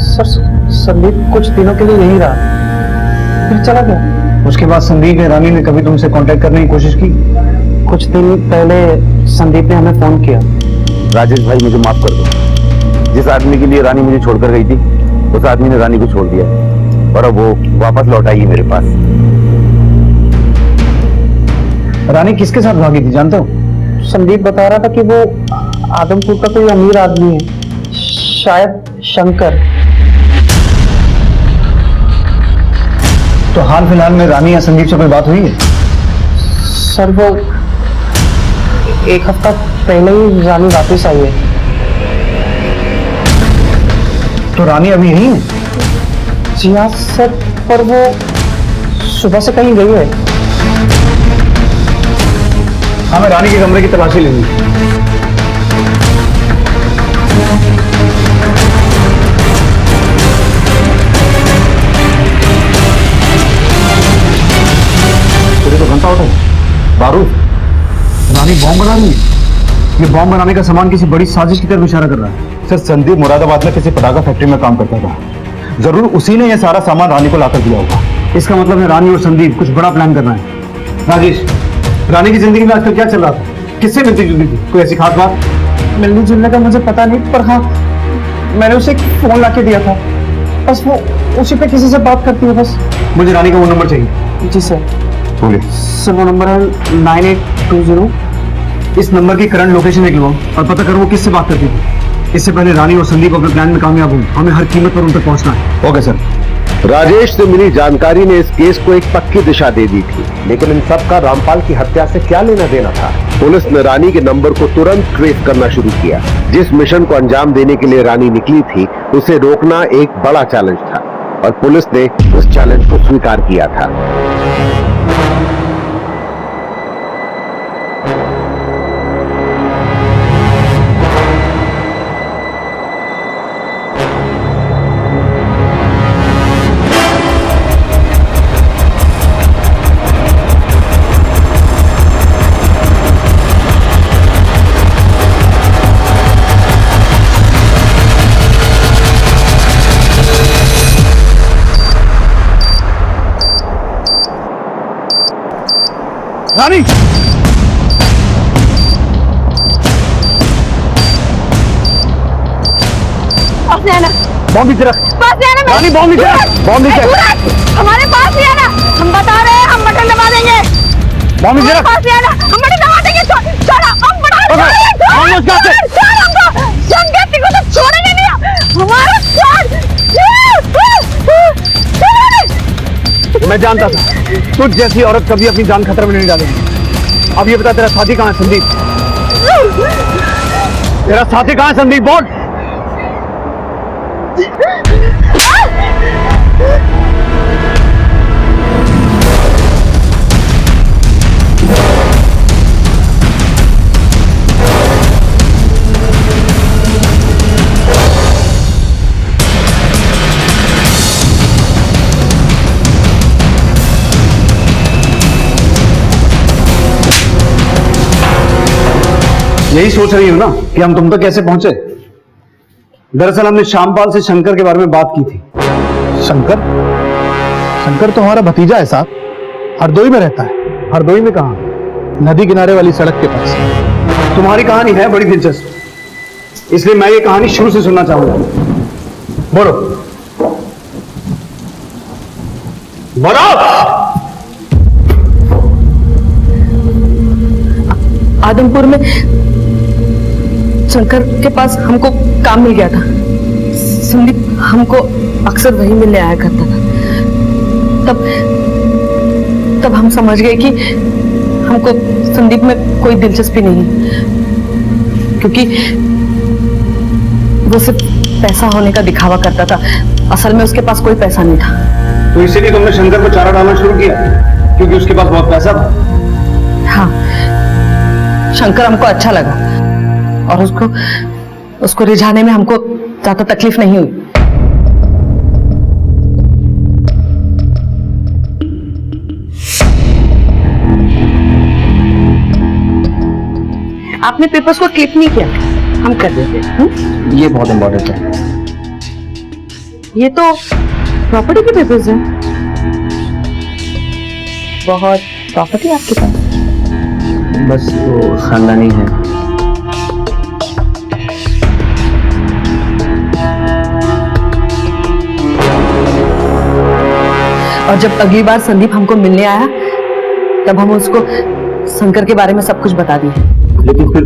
[SPEAKER 5] सर संदीप कुछ दिनों के लिए यहीं रहा, फिर चला गया।
[SPEAKER 2] उसके बाद संदीप ने रानी ने कभी तुमसे कांटेक्ट करने की कोशिश की?
[SPEAKER 5] कुछ दिन पहले संदीप ने हमें फोन किया।
[SPEAKER 11] राजेश भाई मुझे माफ कर दो। जिस आदमी के लिए रानी मुझे छोड़कर गई थी उस आदमी ने रानी को छोड़ दिया और अब वो वापस लौट आई है मेरे पास।
[SPEAKER 2] रानी किसके साथ भागी थी जानते हो?
[SPEAKER 5] संदीप बता रहा था कि वो आदमपुर का कोई अमीर आदमी है, शायद शंकर।
[SPEAKER 2] तो हाल फिलहाल में रानी या संदीप से कोई बात हुई है?
[SPEAKER 5] सर वो 1 हफ्ता पहले ही रानी वापस आई है।
[SPEAKER 2] तो रानी अभी यहीं है?
[SPEAKER 5] जी हाँ सर, पर वो सुबह से कहीं गई है।
[SPEAKER 2] हाँ, मैं रानी के कमरे की तलाशी लूंगी। तेरे तो घंटा उठा बारूद। रानी बॉम्ब बना रही है। ये बॉम्ब बनाने का सामान किसी बड़ी साजिश की तरफ इशारा कर रहा है।
[SPEAKER 6] सर संदीप मुरादाबाद में किसी पटाखा फैक्ट्री में काम करता था, जरूर उसी ने यह सारा सामान रानी को लाकर दिया होगा।
[SPEAKER 2] इसका मतलब है रानी और संदीप कुछ बड़ा प्लान कर रहे हैं। राजेश, रानी की जिंदगी में आजकल क्या चल रहा था? किससे मिलती जुलती थी? कोई ऐसी खास बात?
[SPEAKER 5] मिलने जुलने का मुझे पता नहीं, पर हाँ मैंने उसे एक फोन लाके दिया था, बस वो उसी पे किसी से बात करती है बस।
[SPEAKER 2] मुझे रानी का वो नंबर चाहिए।
[SPEAKER 5] जी सर।
[SPEAKER 2] बोलिए।
[SPEAKER 5] सर वो नंबर है 9820।
[SPEAKER 2] इस नंबर की करंट लोकेशन निकलवाओ और पता करो वो किससे बात करती थी। इससे पहले रानी और संदीप अपने प्लान में कामयाब हो, हमें हर कीमत पर उन तक पहुंचना है।
[SPEAKER 6] Okay sir.
[SPEAKER 3] राजेश से मिली जानकारी ने इस केस को एक पक्की दिशा दे दी थी, लेकिन इन सब का रामपाल की हत्या से क्या लेना देना था? पुलिस ने रानी के नंबर को तुरंत ट्रेस करना शुरू किया। जिस मिशन को अंजाम देने के लिए रानी निकली थी उसे रोकना एक बड़ा चैलेंज था और पुलिस ने उस चैलेंज को स्वीकार किया था।
[SPEAKER 2] रानी! बॉम्ब नीचे रख। रानी बॉम्ब नीचे रख। बॉम्ब नीचे
[SPEAKER 4] हमारे पास ही है ना, हम बता रहे हैं, हम बटन दबा देंगे।
[SPEAKER 2] बॉम्ब नीचे रख।
[SPEAKER 4] पास ही है ना, हम बटन दबा देंगे। छोड़ो, हम बटन संगति को तो छोड़ेंगे नहीं हमारा साथ।
[SPEAKER 2] मैं जानता था तुझ जैसी औरत कभी अपनी जान खतरे में नहीं डालेगी। अब ये बता तेरा साथी कहाँ है संदीप? तेरा साथी कहाँ है संदीप? बोल। यही सोच रही हूं ना कि हम तुम तक कैसे पहुंचे। दरअसल हमने श्यामपाल से शंकर के बारे में बात की थी।
[SPEAKER 5] शंकर? शंकर तो हमारा भतीजा है साहब, हरदोई में रहता है।
[SPEAKER 2] हरदोई में कहां?
[SPEAKER 5] नदी किनारे वाली सड़क के पास।
[SPEAKER 2] तुम्हारी कहानी है बड़ी दिलचस्प, इसलिए मैं ये कहानी शुरू से सुनना चाहूंगा। बोलो बोलो।
[SPEAKER 1] आदमपुर में शंकर के पास हमको काम मिल गया था। संदीप हमको अक्सर वही मिलने आया करता था। तब हम समझ गए कि हमको संदीप में कोई दिलचस्पी नहीं, क्योंकि वो सिर्फ पैसा होने का दिखावा करता था। असल में उसके पास कोई पैसा नहीं था।
[SPEAKER 2] तो इसीलिए तुमने शंकर को चारा डालना शुरू किया कि क्योंकि उसके पास बहुत पैसा था।
[SPEAKER 1] हाँ, शंकर हमको अच्छा लगा और उसको रिझाने में हमको ज्यादा तकलीफ नहीं हुई। आपने पेपर्स को क्लिक नहीं किया, हम कर देते हैं।
[SPEAKER 10] ये बहुत इंपॉर्टेंट है।
[SPEAKER 1] ये तो प्रॉपर्टी के पेपर्स हैं। बहुत प्रॉपर्टी आपके पास?
[SPEAKER 10] बस वो खानदानी है।
[SPEAKER 1] और जब अगली बार संदीप हमको मिलने आया तब हम उसको शंकर के बारे में सब कुछ बता दिए।
[SPEAKER 11] लेकिन फिर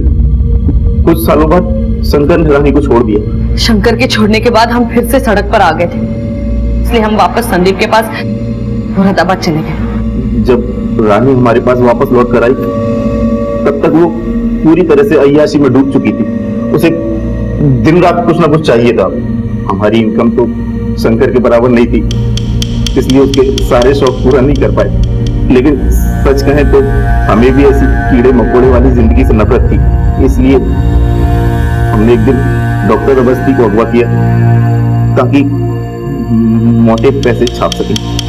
[SPEAKER 11] कुछ सालों बाद शंकर ने रानी को छोड़ दिया।
[SPEAKER 1] शंकर के छोड़ने के बाद हम फिर से सड़क पर आ गए थे, इसलिए हम वापस संदीप के पास मुरादाबाद चले गए।
[SPEAKER 11] जब रानी हमारे पास वापस लौट कर आई तब तक वो पूरी तरह से अय्याशी में डूब चुकी थी। उसे दिन रात कुछ ना कुछ चाहिए था। हमारी इनकम तो शंकर के बराबर नहीं थी, इसलिए उसके सारे शौक पूरा नहीं कर पाए। लेकिन सच कहें तो हमें भी ऐसी कीड़े मकोड़े वाली जिंदगी से नफरत थी, इसलिए हमने एक दिन डॉक्टर अवस्थी को अगवा किया ताकि मोटे पैसे छाप सकें।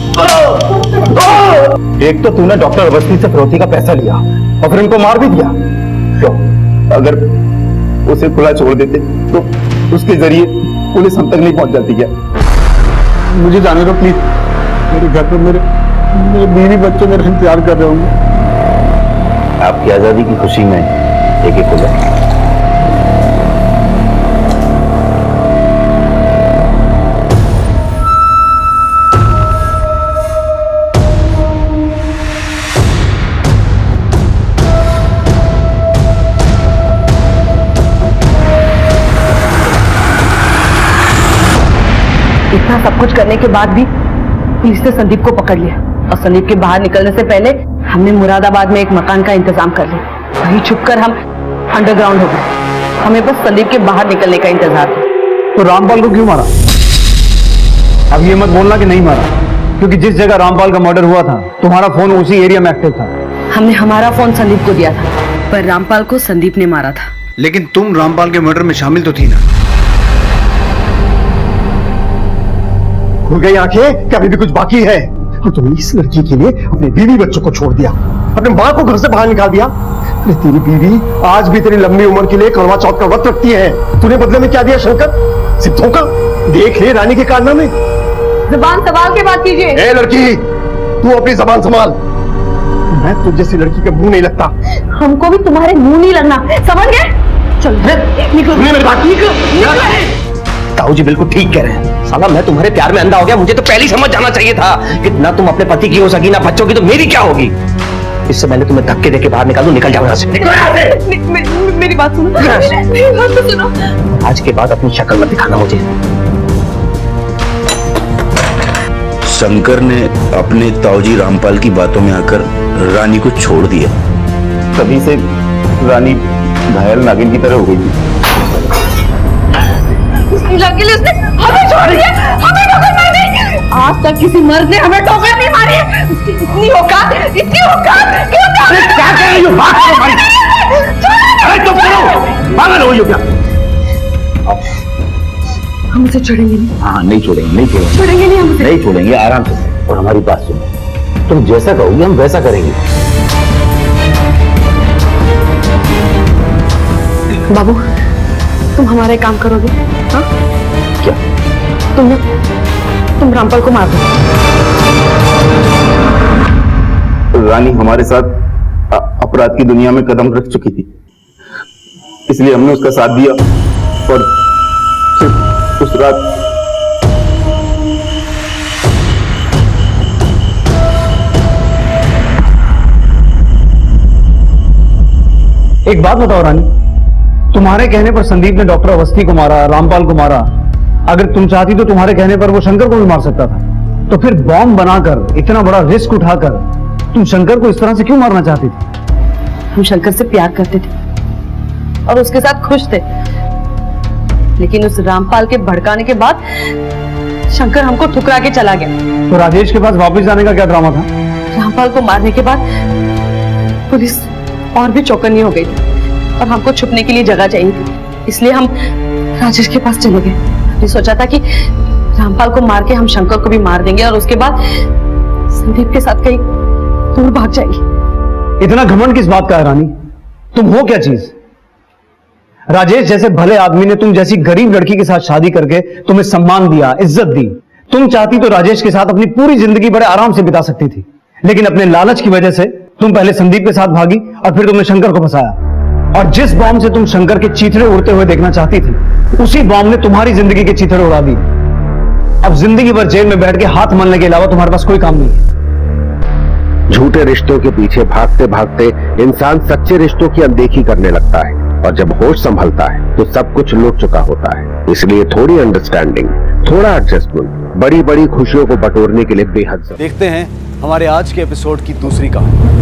[SPEAKER 6] एक तो तूने डॉक्टर अवस्थी से फिरौती का पैसा लिया और फिर उनको मार भी दिया।
[SPEAKER 11] क्यों? अगर उसे खुला छोड़ देते तो उसके जरिए पुलिस हम तक नहीं पहुंच जाती क्या?
[SPEAKER 8] मुझे जाने दो प्लीज। मेरे घर पर मेरे बीवी बच्चे मेरा इंतजार कर रहे होंगे।
[SPEAKER 11] आपकी आजादी की खुशी में एक एक हो जाए।
[SPEAKER 1] इतना सब कुछ करने के बाद भी पुलिस ने संदीप को पकड़ लिया और संदीप के बाहर निकलने से पहले हमने मुरादाबाद में एक मकान का इंतजाम कर लिया। वहीं छुपकर हम अंडरग्राउंड हो गए। हमें बस संदीप के बाहर निकलने का इंतजार था।
[SPEAKER 2] तो रामपाल को क्यों मारा? अब ये मत बोलना कि नहीं मारा, क्योंकि जिस जगह रामपाल का मर्डर हुआ था तुम्हारा फोन उसी एरिया में एक्टिव था।
[SPEAKER 1] हमने हमारा फोन संदीप को दिया था, पर रामपाल को संदीप ने मारा था।
[SPEAKER 2] लेकिन तुम रामपाल के मर्डर में शामिल तो थी ना?
[SPEAKER 8] खुल गई आंखें कि अभी भी कुछ बाकी है? और तुमने इस लड़की के लिए अपने बीवी बच्चों को छोड़ दिया, अपने माँ को घर से बाहर निकाल दिया। अरे तेरी बीवी आज भी तेरी लंबी उम्र के लिए करवा चौथ का व्रत रखती है। तूने बदले में क्या दिया शंकर? सिर्फ धोखा। देख ले रानी के कारनामे।
[SPEAKER 1] जुबान संभाल के बात कीजिए।
[SPEAKER 8] ए लड़की, तू अपनी जबान संभाल। मैं तुझ जैसी लड़की के मुंह नहीं लगता।
[SPEAKER 1] हमको भी तुम्हारे मुंह नहीं लगना, समझ गए? चलो निकलो।
[SPEAKER 8] मेरी बात निकलो।
[SPEAKER 12] ताऊ जी बिल्कुल ठीक कह रहे हैं। साला मैं तुम्हारे प्यार में अंधा हो गया, मुझे तो पहले ही समझ जाना चाहिए था कि ना तुम अपने पति की हो सकी ना बच्चों की, तो मेरी क्या होगी। इससे मैंने तुम्हें धक्के देके बाहर निकाल दूं। निकल जाओ यहाँ से।
[SPEAKER 1] मेरी बात सुनो। मेरी बात तो सुनो।
[SPEAKER 12] आज के बाद अपनी शक्ल मत दिखाना मुझे।
[SPEAKER 11] शंकर ने अपने ताऊजी रामपाल की बातों में आकर रानी को छोड़ दिया। तभी से रानी घायल नागिन की तरह हो गई थी।
[SPEAKER 1] उसने हमें छोड़ दिया, हमें ठोकर मारी। आज तक किसी मर्द ने हमें ठोकर नहीं मारी। उसकी इतनी औकात क्यों?
[SPEAKER 11] क्या कर रही हो? अरे चुप करो, पागल हो क्या?
[SPEAKER 1] हम उसे छोड़ेंगे नहीं।
[SPEAKER 11] हाँ नहीं छोड़ेंगे
[SPEAKER 1] नहीं हम उसे
[SPEAKER 11] नहीं छोड़ेंगे। आराम से। और हमारी बात सुनो, तुम जैसा कहोगे हम वैसा करेंगे।
[SPEAKER 1] बाबू, तुम हमारा एक काम करोगे? हाँ?
[SPEAKER 11] क्या?
[SPEAKER 1] तुम रामपाल को मार दो।
[SPEAKER 11] रानी हमारे साथ अपराध की दुनिया में कदम रख चुकी थी, इसलिए हमने उसका साथ दिया। और सिर्फ उस रात
[SPEAKER 2] एक बात बताओ रानी, तुम्हारे कहने पर संदीप ने डॉक्टर अवस्थी को मारा, रामपाल को मारा। अगर तुम चाहती तो तुम्हारे कहने पर वो शंकर को भी मार सकता था। तो फिर बॉम्ब बनाकर इतना बड़ा रिस्क उठाकर तुम शंकर को इस तरह से क्यों मारना चाहती थी?
[SPEAKER 1] हम शंकर से प्यार करते थे और उसके साथ खुश थे, लेकिन उस रामपाल के भड़काने के बाद शंकर हमको ठुकरा के चला गया।
[SPEAKER 2] तो राजेश के पास वापस जाने का क्या ड्रामा था?
[SPEAKER 1] रामपाल को मारने के बाद पुलिस और भी चौकन्नी हो गई थी और हमको छुपने के लिए जगह चाहिए थी, इसलिए हम राजेश के पास चले गए। हमने सोचा था कि रामपाल को मार के हम शंकर को भी मार देंगे और उसके बाद संदीप के साथ कहीं दूर भाग जाएंगे।
[SPEAKER 2] इतना घमंड किस बात का है रानी? तुम हो क्या चीज? राजेश जैसे भले आदमी ने तुम जैसी गरीब लड़की के साथ शादी करके तुम्हें सम्मान दिया, इज्जत दी। तुम चाहती तो राजेश के साथ अपनी पूरी जिंदगी बड़े आराम से बिता सकती थी, लेकिन अपने लालच की वजह से तुम पहले संदीप के साथ भागी और फिर तुमने शंकर को फंसाया। और जिस बॉम्ब से तुम शंकर के चीथड़े उड़ते हुए देखना चाहती थी, उसी बॉम्ब ने तुम्हारी जिंदगी के चीथड़े उड़ा दिए। अब जिंदगी भर जेल में बैठ के हाथ मलने के अलावा तुम्हारे पास कोई काम नहीं है।
[SPEAKER 3] झूठे रिश्तों के पीछे भागते भागते इंसान सच्चे रिश्तों की अनदेखी करने लगता है, और जब होश संभलता है तो सब कुछ लुट चुका होता है। इसलिए थोड़ी अंडरस्टैंडिंग, थोड़ा एडजस्टमेंट बड़ी बड़ी खुशियों को बटोरने के लिए बेहद जरूरी।
[SPEAKER 2] देखते हैं हमारे आज के एपिसोड की दूसरी कहानी।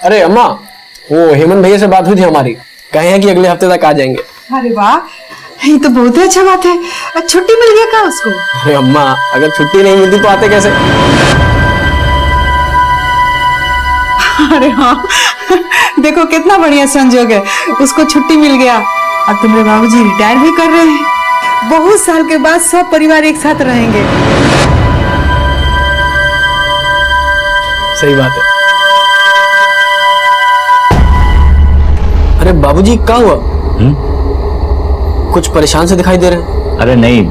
[SPEAKER 10] अरे अम्मा, वो हेमंत भैया से बात हुई थी हमारी, कहे हैं कि अगले हफ्ते तक आ जाएंगे।
[SPEAKER 13] अरे वाह, ये तो बहुत ही अच्छा बात है। छुट्टी मिल गया क्या उसको?
[SPEAKER 10] अरे अम्मा, अगर छुट्टी नहीं मिलती तो आते कैसे?
[SPEAKER 13] अरे हाँ, देखो कितना बढ़िया संजोग है, उसको छुट्टी मिल गया और तुम्हारे बाबूजी रिटायर भी कर रहे हैं। बहुत साल के बाद सब परिवार एक साथ रहेंगे।
[SPEAKER 10] सही बात है। अरे बाबूजी क्या हुआ? कुछ परेशान से दिखाई दे रहे हैं।
[SPEAKER 14] अरे नहीं,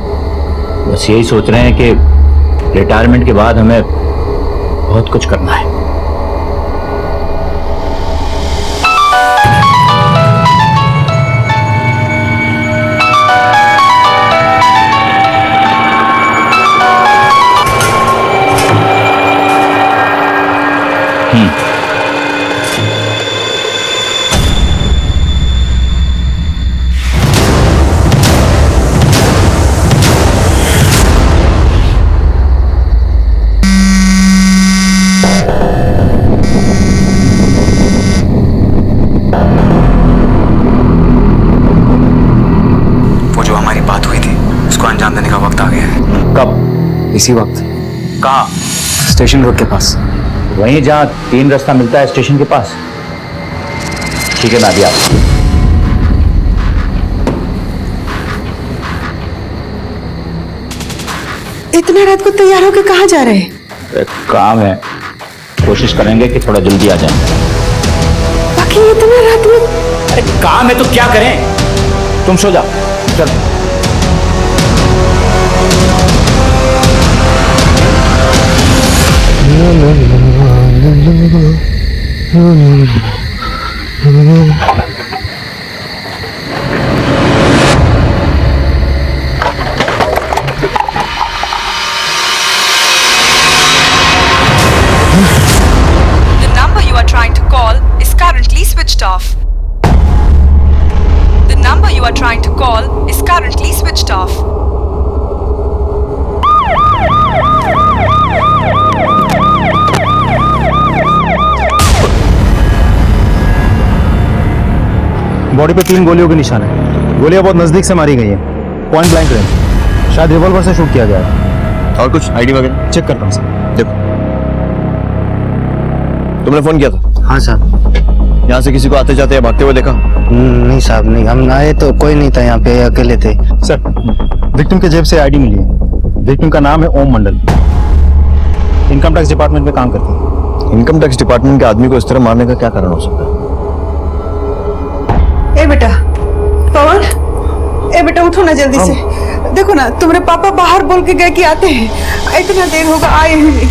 [SPEAKER 14] बस यही सोच रहे हैं कि रिटायरमेंट के बाद हमें बहुत कुछ करना है।
[SPEAKER 10] इसी वक्त।
[SPEAKER 14] कहाँ?
[SPEAKER 10] स्टेशन रोड के पास।
[SPEAKER 14] वहीं जहाँ 3 रास्ता मिलता है स्टेशन के पास। ठीक है, मैं अभी आता हूँ।
[SPEAKER 13] इतना रात को तैयार होकर कहाँ जा रहे हैं?
[SPEAKER 14] एक काम है, कोशिश करेंगे कि थोड़ा जल्दी आ जाए।
[SPEAKER 13] बाकी इतना रात में?
[SPEAKER 14] अरे काम है तो क्या करें? तुम सो जाओ, चल।
[SPEAKER 15] The number you are trying to call is currently switched off. The number you are trying to call is currently switched off.
[SPEAKER 6] Body पे 3 गोलियों के निशान है। गोलियां बहुत नजदीक से मारी गई हैं, पॉइंट ब्लैंक रेंज। शायद रिवॉल्वर से शूट किया गया है। और कुछ आईडी वगैरह चेक करता हूँ सर। देखो
[SPEAKER 16] तुमने फोन किया था?
[SPEAKER 17] हाँ साहब।
[SPEAKER 16] यहाँ से किसी को आते जाते या भागते हुए देखा?
[SPEAKER 17] नहीं साहब, नहीं, हम आए तो कोई नहीं था यहाँ पे, अकेले थे।
[SPEAKER 6] सर, विक्टिम के जेब से आईडी मिली है। विक्टिम का नाम है ओम मंडल, इनकम टैक्स डिपार्टमेंट में काम करते हैं।
[SPEAKER 16] इनकम टैक्स डिपार्टमेंट के आदमी को इस तरह मारने का क्या कारण हो सकता है?
[SPEAKER 13] ए बेटा पवन, ए बेटा उठो ना जल्दी से। देखो ना, तुम्हारे पापा बाहर बोल के गए कि आते हैं, इतना देर होगा आए ही नहीं।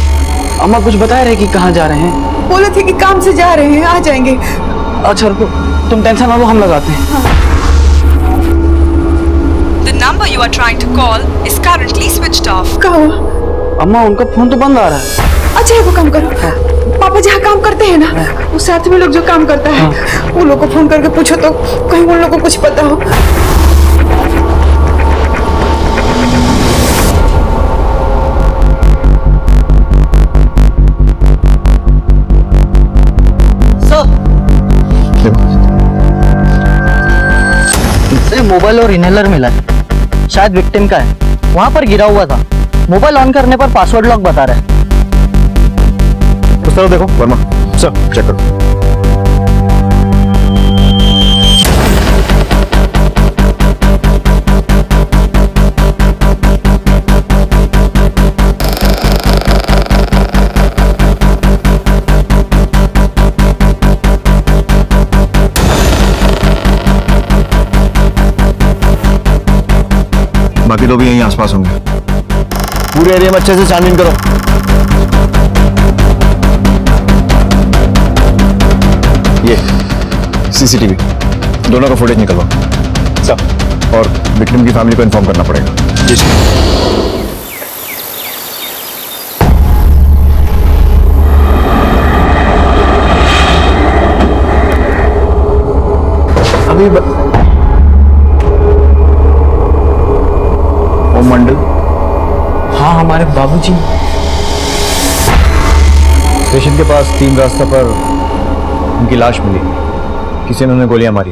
[SPEAKER 10] अम्मा कुछ बता रहे कि कहाँ जा रहे हैं?
[SPEAKER 13] बोले थे कि काम से जा रहे हैं, आ जाएंगे।
[SPEAKER 10] अच्छा रुको, तुम टेंशन ना लो, हम लगाते हैं।
[SPEAKER 15] The number you are trying to call is currently switched off.
[SPEAKER 13] कहाँ हुआ?
[SPEAKER 10] अम्मा उनका फोन तो बंद आ रहा है।
[SPEAKER 13] अच्छा वो काम करो, पापा जहाँ काम करते हैं ना, उस साथ में लोग जो काम करता है, वो लोग को फोन करके पूछो तो कहीं उन लोगों को कुछ पता हो।
[SPEAKER 10] मोबाइल और इनहेलर मिला है, शायद विक्टिम का है, वहां पर गिरा हुआ था। मोबाइल ऑन करने पर पासवर्ड लॉक बता रहा है।
[SPEAKER 16] उस तरफ देखो वर्मा। सर चेक करो। बाकी लोग भी यहीं आसपास होंगे। पूरे एरिया में अच्छे से छानबीन करो। ये सीसीटीवी दोनों का फुटेज निकलवा सब, और विक्टिम की फैमिली को इन्फॉर्म करना पड़ेगा। जी सर।
[SPEAKER 10] अभी
[SPEAKER 16] ओम मंडल?
[SPEAKER 10] हाँ, हमारे बाबूजी।
[SPEAKER 16] स्टेशन के पास 3 रास्ता पर उनकी लाश मिली, किसी ने उन्हें गोलियां मारी।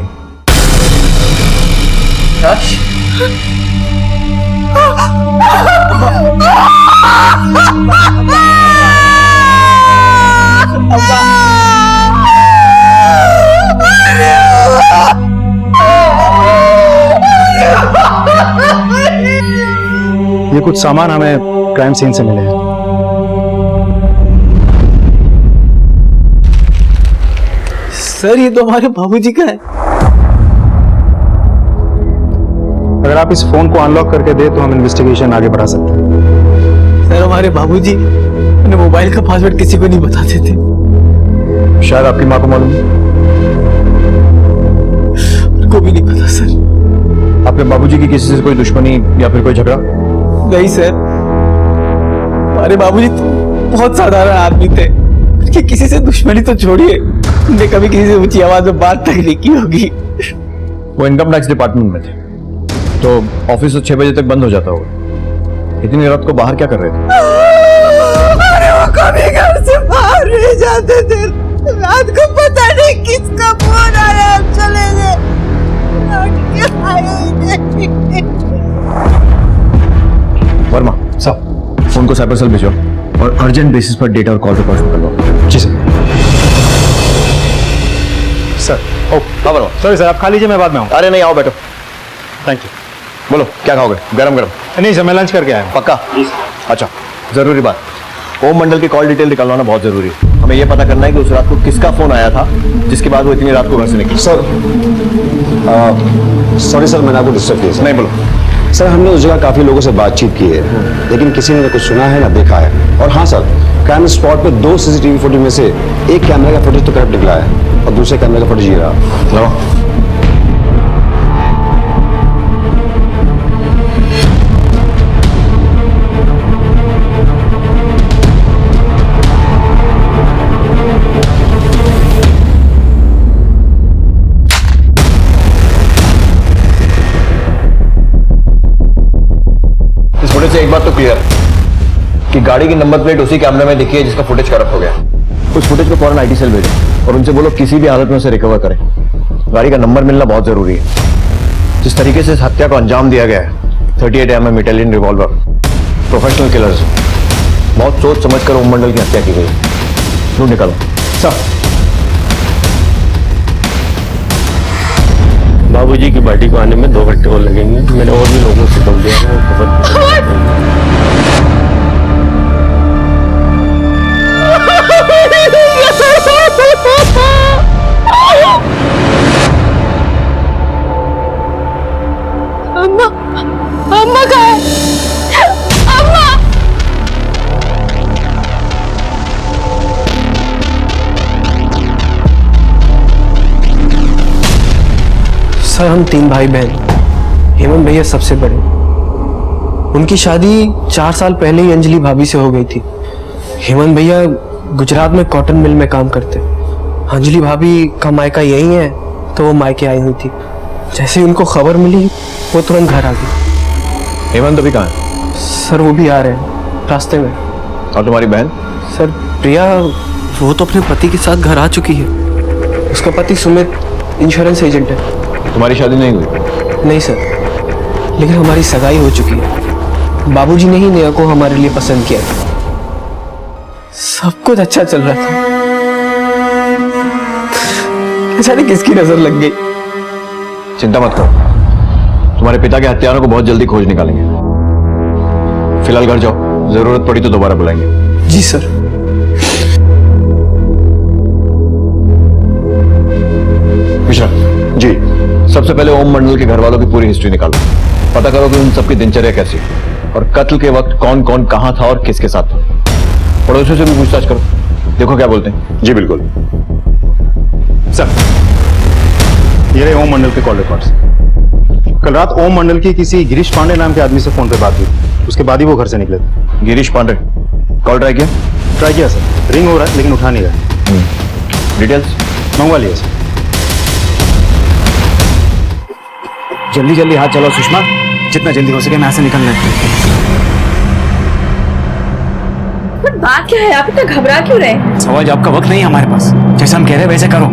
[SPEAKER 6] ये कुछ सामान हमें क्राइम सीन से मिले हैं।
[SPEAKER 10] सर ये तो हमारे बाबूजी का है।
[SPEAKER 6] अगर आप इस फोन को अनलॉक करके दे तो हम इन्वेस्टिगेशन आगे बढ़ा सकते हैं।
[SPEAKER 10] सर हमारे बाबूजी अपने मोबाइल का पासवर्ड किसी को नहीं बताते थे।
[SPEAKER 16] शायद आपकी माँ को मालूम
[SPEAKER 10] को भी नहीं पता सर।
[SPEAKER 16] आपके बाबूजी की किसी से कोई दुश्मनी या फिर कोई झगड़ा?
[SPEAKER 10] नहीं सर, हमारे बाबूजी तो बहुत साधारण आदमी थे, कि किसी से दुश्मनी तो छोड़िए, उन्हें कभी किसी से ऊंची आवाज में बात तक नहीं की होगी।
[SPEAKER 16] वो इनकम टैक्स डिपार्टमेंट में थे, तो ऑफिस तो 6 बजे तक बंद हो जाता होगा। इतनी रात को बाहर क्या कर रहे थे?
[SPEAKER 13] अरे वो कभी घर से बाहर नहीं जाते थे, रात को पता नहीं किसका फोन आया, चले गए।
[SPEAKER 16] वर्मा साहब, फोन को साइबर सेल भेजो और अर्जेंट बेसिस पर डेटा और कॉल रिकॉर्ड करवाओ।
[SPEAKER 6] जी सर। सर
[SPEAKER 16] हाँ वर्मा।
[SPEAKER 6] सॉरी सर, आप खा लीजिए, मैं बाद में आऊँ।
[SPEAKER 16] अरे नहीं, आओ बैठो।
[SPEAKER 6] Thank you.
[SPEAKER 16] बोलो क्या खाओगे? गरम गरम?
[SPEAKER 6] नहीं सर, मैं लंच करके आया।
[SPEAKER 16] पक्का? अच्छा, जरूरी बात, ओम मंडल की कॉल डिटेल निकलवाना बहुत जरूरी है। हमें यह पता करना है कि उस रात को किसका फोन आया था जिसके बाद वो इतनी रात को घर से निकली।
[SPEAKER 2] सर सॉरी सर, मैंने आपको डिस्टर्ब किया सर।
[SPEAKER 16] नहीं बोलो।
[SPEAKER 2] सर हमने उस जगह काफी लोगों से बातचीत की है, लेकिन किसी ने ना कुछ सुना है ना देखा है। और हाँ सर, क्राइम स्पॉट पे 2 सीसीटीवी फुटेज में से एक कैमरे का फुटेज तो करप्ट निकला है और दूसरे कैमरे का फुटेज ये रहा।
[SPEAKER 16] से एक बात तो क्लियर कि गाड़ी की नंबर प्लेट उसी कैमरे में दिखी है जिसका फुटेज करप्ट हो गया। उस फुटेज को फौरन आईटी सेल भेजो और उनसे बोलो किसी भी हालत में उसे रिकवर करें। गाड़ी का नंबर मिलना बहुत जरूरी है। जिस तरीके से इस हत्या को अंजाम दिया गया है, 38 mm Italian revolver, professional killers, बहुत सोच समझ कर ओम मंडल की हत्या की गई। ढूंढ निकालो। बाबूजी की पार्टी को आने में 2 घंटे और लगेंगे। मैंने और भी लोगों से बोल दिया है।
[SPEAKER 4] अम्मा अम्मा कहाँ है? अम्मा
[SPEAKER 18] सर हम 3 भाई बहन, हेमंत भैया सबसे बड़े। उनकी शादी 4 साल पहले ही अंजलि भाभी से हो गई थी। हेमंत भैया गुजरात में कॉटन मिल में काम करते। अंजलि भाभी का मायका यही है, तो वो मायके आई हुई थी। जैसे ही उनको खबर मिली वो तुरंत घर आ गई।
[SPEAKER 16] हेमंत अभी कहाँ है?
[SPEAKER 18] सर वो भी आ रहे हैं रास्ते में।
[SPEAKER 16] और तुम्हारी बहन?
[SPEAKER 18] सर प्रिया वो तो अपने पति के साथ घर आ चुकी है। उसका पति सुमित इंश्योरेंस एजेंट है।
[SPEAKER 16] तुम्हारी शादी नहीं हुई?
[SPEAKER 18] नहीं सर, लेकिन हमारी सगाई हो चुकी है। बाबूजी ने ही नेहा को हमारे लिए पसंद किया। सब कुछ अच्छा चल रहा था, जाने किसकी नजर लग गई।
[SPEAKER 16] चिंता मत करो, तुम्हारे पिता के हत्यारों को बहुत जल्दी खोज निकालेंगे। फिलहाल घर जाओ, जरूरत पड़ी तो दोबारा बुलाएंगे।
[SPEAKER 18] जी सर।
[SPEAKER 16] मिश्रा जी, सबसे पहले ओम मंडल के घर वालों की पूरी हिस्ट्री निकालो। पता करो कि उन सबकी दिनचर्या कैसी और कत्ल के वक्त कौन कौन कहां था और किसके साथ था। पड़ोसियों से भी पूछताछ करो, देखो क्या बोलते हैं।
[SPEAKER 11] जी बिल्कुल
[SPEAKER 6] सर। ये रहे ओम मंडल के कॉल रिकॉर्ड्स। कल रात ओम मंडल की किसी गिरीश पांडे नाम के आदमी से फोन पे बात हुई, उसके बाद ही वो घर से निकले थे।
[SPEAKER 16] गिरीश पांडे कॉल ट्राई किया?
[SPEAKER 6] ट्राई किया सर, रिंग हो रहा है लेकिन उठा नहीं रहा।
[SPEAKER 16] डिटेल्स
[SPEAKER 6] मंगवा लिया सर।
[SPEAKER 2] जल्दी जल्दी हाथ चलाओ सुषमा, जितना जल्दी हो सके मैं यहाँ से निकलना है।
[SPEAKER 4] पर बात क्या है, आप इतना घबरा क्यों रहे?
[SPEAKER 2] सवाल जवाब का वक्त नहीं है हमारे पास, जैसा हम कह रहे हैं वैसे करो।